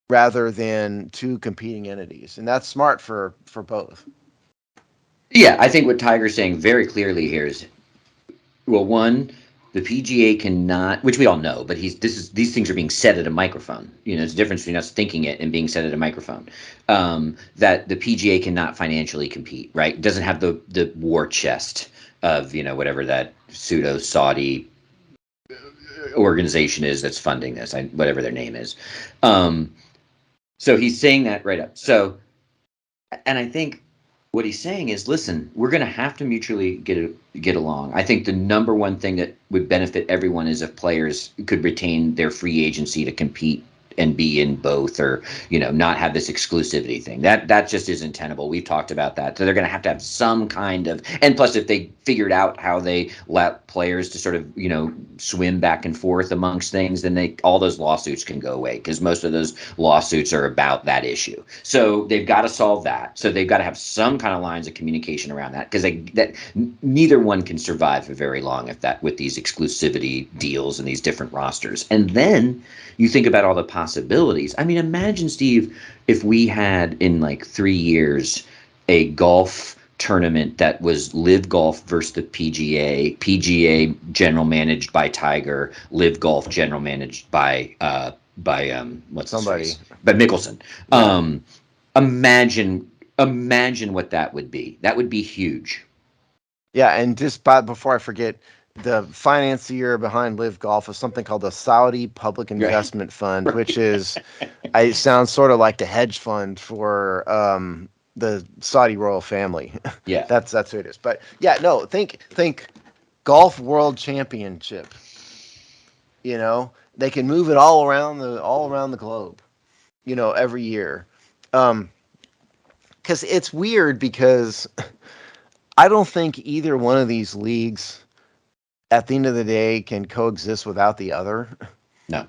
rather than two competing entities, and that's smart for both. Yeah, I think what Tiger's saying very clearly here is, well, one, the PGA cannot, which we all know, but these things are being said at a microphone. There's a difference between us thinking it and being said at a microphone. That the PGA cannot financially compete, right? It doesn't have the war chest of whatever that pseudo Saudi organization is that's funding this, whatever their name is. Um, so he's saying that right up. So, and I think what he's saying is, listen, we're going to have to mutually get along. I think the number one thing that would benefit everyone is if players could retain their free agency to compete and be in both, or not have this exclusivity thing. That just isn't tenable. We've talked about that. So they're going to have some kind of, and plus if they figured out how they let players to sort of swim back and forth amongst things, then all those lawsuits can go away, because most of those lawsuits are about that issue. So they've got to solve that. So they've got to have some kind of lines of communication around that, because neither one can survive for very long if that with these exclusivity deals and these different rosters. And then you think about all the possibilities. I mean, imagine, Steve, if we had in like 3 years a golf tournament that was LIV Golf versus the PGA general managed by Tiger, LIV Golf general managed by what's his Somebody, face, by Mickelson. yeah. Imagine what that would be. That would be huge. Yeah, and before I forget, the financier behind LIV Golf is something called the Saudi Public Right. Investment Fund, which is, it sounds sort of like the hedge fund for the Saudi royal family. Yeah. That's who it is. But yeah, no, think golf world championship. They can move it all around the globe. Every year. Um, because it's weird because I don't think either one of these leagues at the end of the day can coexist without the other. No.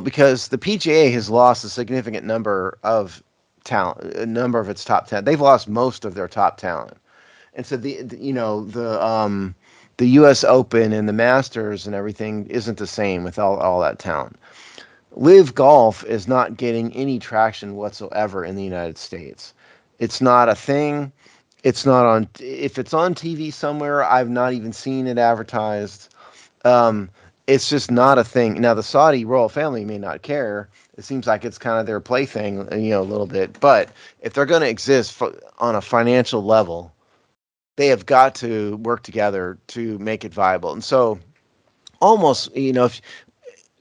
Because the PGA has lost a significant number of talent, a number of its top talent. They've lost most of their top talent, and so the U.S. Open and the Masters and everything isn't the same with all that talent. LIV Golf is not getting any traction whatsoever in the United States. It's not a thing. It's not on. If it's on TV somewhere, I've not even seen it advertised. Um, it's just not a thing. Now, the Saudi royal family may not care. It seems like it's kind of their plaything, a little bit. But if they're going to exist on a financial level, they have got to work together to make it viable. And so, almost, if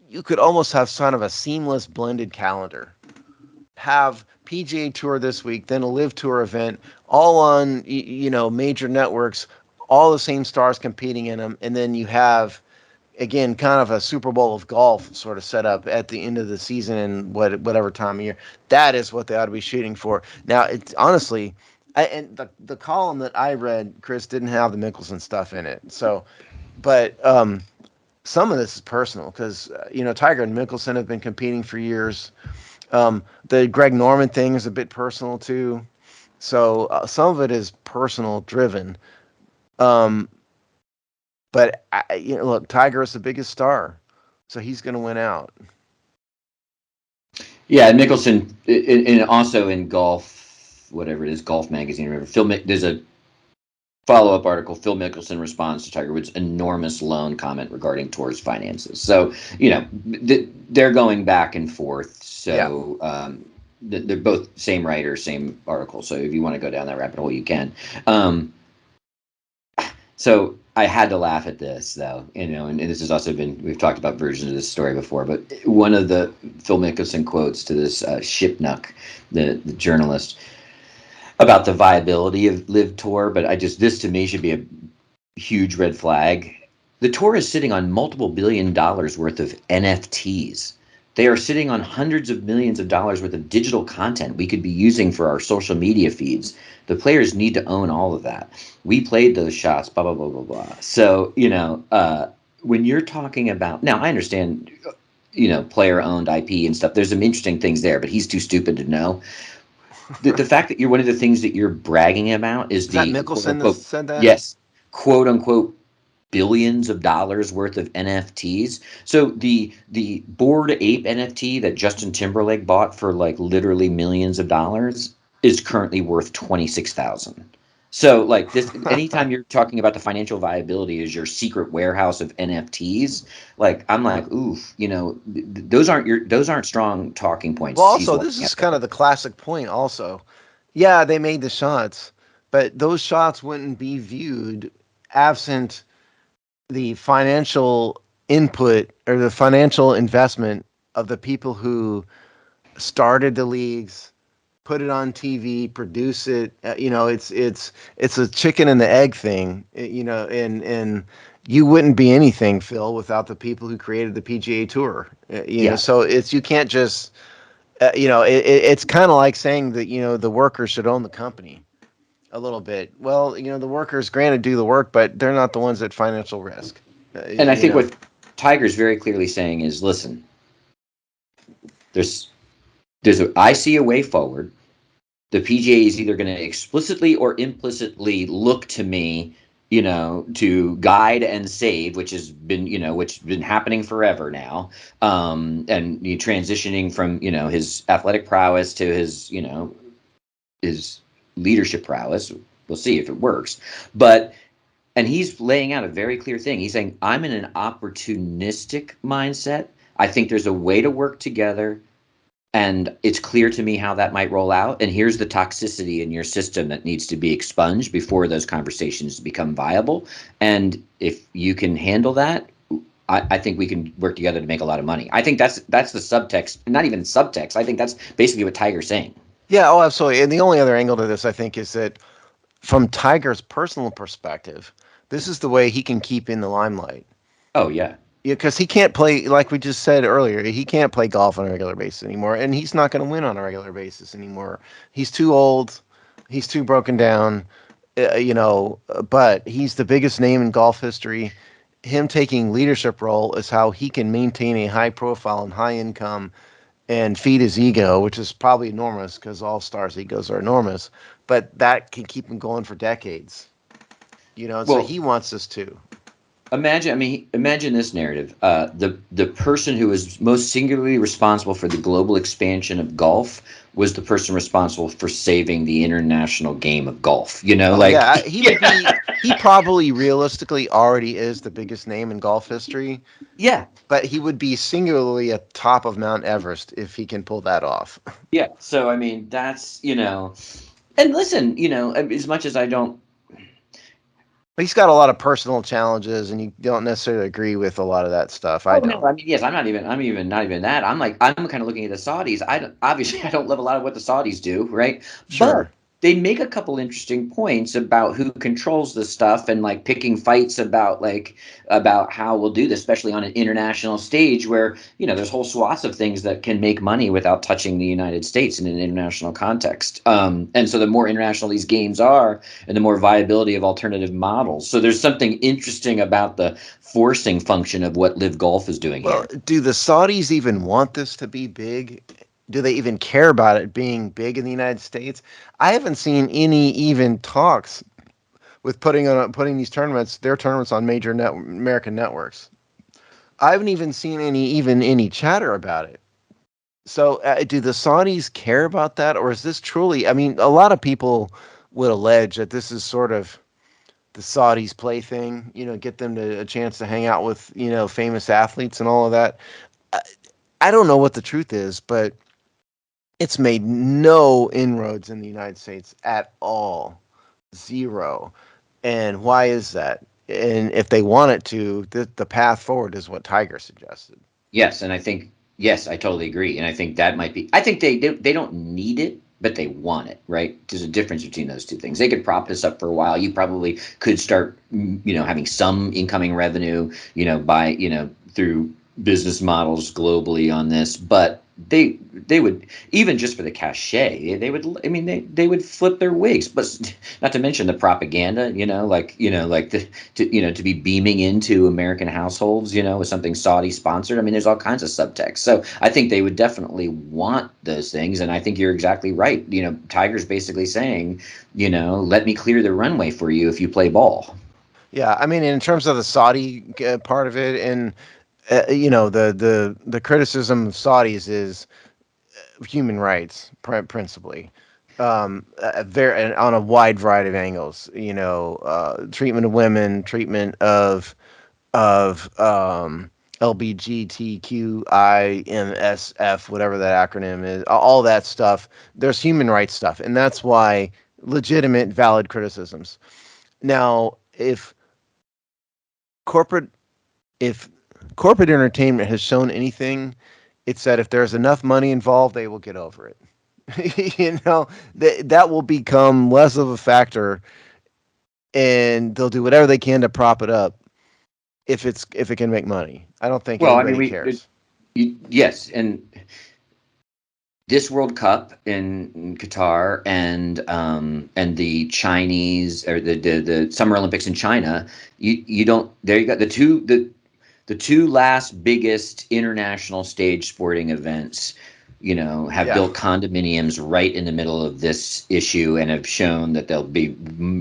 you could almost have kind of a seamless blended calendar. Have PGA Tour this week, then a Live Tour event, all on major networks, all the same stars competing in them, and then you have again kind of a Super Bowl of golf sort of set up at the end of the season and whatever time of year. That is what they ought to be shooting for. Now, it's honestly, and the column that I read, Chris, didn't have the Mickelson stuff in it. So, but some of this is personal because Tiger and Mickelson have been competing for years. The Greg Norman thing is a bit personal too. So some of it is personal driven. Um, but look, Tiger is the biggest star, so he's going to win out. Yeah, and Mickelson, and also in golf, whatever it is, Golf Magazine, or whatever. There's a follow-up article. Phil Mickelson responds to Tiger Woods' enormous loan comment regarding tour's finances. So they're going back and forth. Yeah. So they're both same writer, same article. So if you want to go down that rabbit hole, you can. So I had to laugh at this, though, and this has also been, we've talked about versions of this story before, but one of the Phil Mickelson quotes to this Shipnuck, the journalist, about the viability of Live Tour, but this to me should be a huge red flag. The tour is sitting on multiple $billion worth of NFTs. They are sitting on hundreds of millions of dollars worth of digital content we could be using for our social media feeds. The players need to own all of that. We played those shots, blah, blah, blah, blah, blah. So, when you're talking about, now I understand, player owned IP and stuff, there's some interesting things there, but he's too stupid to know. The fact that you're one of the things that you're bragging about is Is that the quote Mickelson that unquote, said that? yes, quote unquote billions of dollars worth of NFTs. So the Bored Ape NFT that Justin Timberlake bought for like literally millions of dollars is currently worth 26,000. So like this, anytime you're talking about the financial viability as your secret warehouse of NFTs, like I'm like, oof, those aren't strong talking Well, points. He's also, this looking is at kind there. of the classic point. Also, yeah, they made the shots, but those shots wouldn't be viewed absent the financial input or the financial investment of the people who started the leagues, put it on TV, produce it. It's a chicken and the egg thing. And you wouldn't be anything, Phil, without the people who created the PGA Tour. Yeah. So you can't just it's kind of like saying that the workers should own the company a little bit. Well, the workers, granted, do the work, but they're not the ones at financial risk. And I think what Tiger's very clearly saying is, listen, there's I see a way forward. The PGA is either going to explicitly or implicitly look to me, to guide and save, which has been, which has been happening forever now, and transitioning from, his athletic prowess to his leadership prowess. We'll see if it works, but. And he's laying out a very clear thing. He's saying, I'm in an opportunistic mindset. I think there's a way to work together. And it's clear to me how that might roll out. And here's the toxicity in your system that needs to be expunged before those conversations become viable. And if you can handle that, I think we can work together to make a lot of money. I think that's the subtext, not even subtext. I think that's basically what Tiger's saying. Yeah, oh, absolutely. And the only other angle to this, I think, is that from Tiger's personal perspective, this is the way he can keep in the limelight. Oh, yeah. Yeah, because he can't play, like we just said earlier, he can't play golf on a regular basis anymore, and he's not going to win on a regular basis anymore. He's too old. He's too broken down, but he's the biggest name in golf history. Him taking leadership role is how he can maintain a high profile and high income and feed his ego, which is probably enormous because all stars' egos are enormous. But that can keep him going for decades, and so Well, he wants us to. Imagine this narrative. The person who was most singularly responsible for the global expansion of golf was the person responsible for saving the international game of golf. Oh yeah, he would be. He probably realistically already is the biggest name in golf history, yeah, but he would be singularly at top of Mount Everest if he can pull that off. yeah. So that's and listen, as much as I don't. He's got a lot of personal challenges, and you don't necessarily agree with a lot of that stuff. I Oh no, don't. yes, I'm even not even that. I'm kind of looking at the Saudis. Obviously I don't love a lot of what the Saudis do, right? But Sure. they make a couple interesting points about who controls this stuff and like picking fights about how we'll do this, especially on an international stage where, there's whole swaths of things that can make money without touching the United States in an international context. And so the more international these games are, and the more viability of alternative models. So there's something interesting about the forcing function of what Live Golf is doing Well, here. do the Saudis even want this to be big? Do they even care about it being big in the United States? I haven't seen any even talks with putting their tournaments on major American networks. I haven't even seen any chatter about it. So, do the Saudis care about that, or is this truly? I mean, a lot of people would allege that this is sort of the Saudis' plaything. Get them a chance to hang out with famous athletes and all of that. I, I don't know what the truth is, but it's made no inroads in the United States at all, zero. And why is that? And if they want it to, the path forward is what Tiger suggested. Yes, and I think yes, I totally agree, and I think that might be. I think they don't need it, but they want it, right? There's a difference between those two things. They could prop this up for a while. You probably could start, having some incoming revenue, by through business models globally on this, but they would, even just for the cachet, they would. I mean, they would flip their wigs, but not to mention the propaganda. Like to be beaming into American households, with something Saudi sponsored. I mean, there's all kinds of subtext. So I think they would definitely want those things, and I think you're exactly right. Tiger's basically saying, let me clear the runway for you if you play ball. Yeah, I mean, in terms of the Saudi part of it, and the criticism of Saudis is human rights principally, very on a wide variety of angles. Treatment of women, treatment of LBGTQIMSF, whatever that acronym is, all that stuff. There's human rights stuff, and that's why legitimate, valid criticisms. Now, corporate if corporate entertainment has shown anything, it's that if there's enough money involved, they will get over it. That will become less of a factor, and they'll do whatever they can to prop it up if it can make money. I don't think Well, I mean, anybody cares. yes, and this World Cup in Qatar and the Chinese or the Summer Olympics in China, you don't there you got the two last biggest international stage sporting events, have Yeah. built condominiums right in the middle of this issue and have shown that they'll be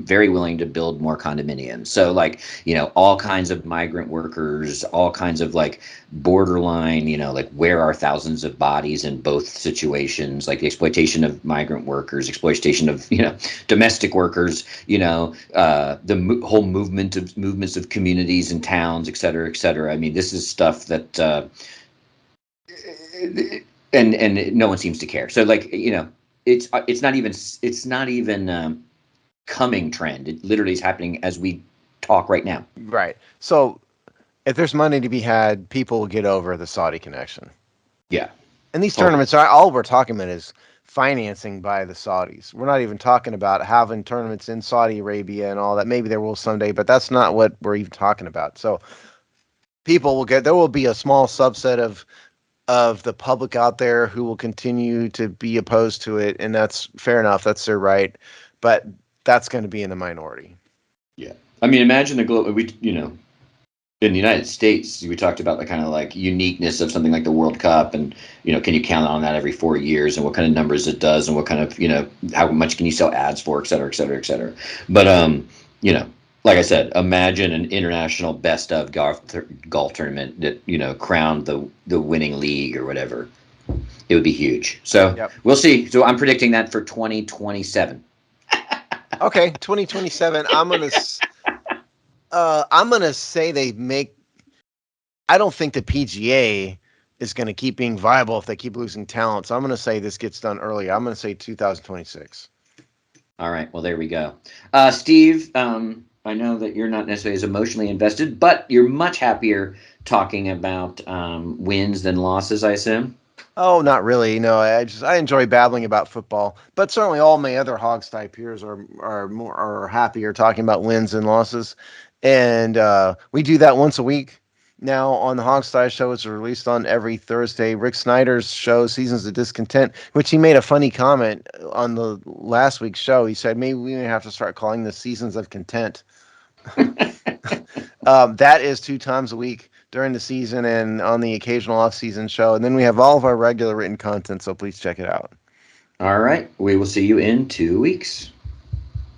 very willing to build more condominiums. So, like, all kinds of migrant workers, all kinds of like borderline, like where are thousands of bodies in both situations, like the exploitation of migrant workers, exploitation of, domestic workers, the whole movements of communities and towns, et cetera, et cetera. I mean, this is stuff that and no one seems to care. So, like, it's not even coming trend. It literally is happening as we talk right now. Right. So if there's money to be had, people will get over the Saudi connection. Yeah, And these totally. tournaments are all we're talking about is financing by the Saudis. We're not even talking about having tournaments in Saudi Arabia and all that. Maybe there will someday, but that's not what we're even talking about. So there will be a small subset of the public out there who will continue to be opposed to it, and that's fair enough. That's their right. but that's going to be in the minority. Yeah. I mean, imagine the global, in the United States, we talked about the kind of like uniqueness of something like the World Cup, and can you count on that every 4 years, and what kind of numbers it does, and what kind of how much can you sell ads for, et cetera, et cetera, et cetera. But like I said, imagine an international best of golf tournament that crowned the winning league or whatever. It would be huge. So Yep. we'll see. So I'm predicting that for 2027. Okay, 2027. I'm gonna say they make. I don't think the PGA is going to keep being viable if they keep losing talent. So I'm going to say this gets done early. I'm going to say 2026. All right. Well, there we go. Steve, I know that you're not necessarily as emotionally invested, but you're much happier talking about wins than losses, I assume. Oh, not really. No, I enjoy babbling about football, but certainly all my other Hogstye peers are happier talking about wins and losses, and we do that once a week now on the Hogstye show. It's released on every Thursday. Rick Snyder's show, Seasons of Discontent, which he made a funny comment on the last week's show. He said maybe we have to start calling this Seasons of Content. That is 2 times a week during the season and on the occasional off-season show. And then we have all of our regular written content, so please check it out. All right. We will see you in 2 weeks.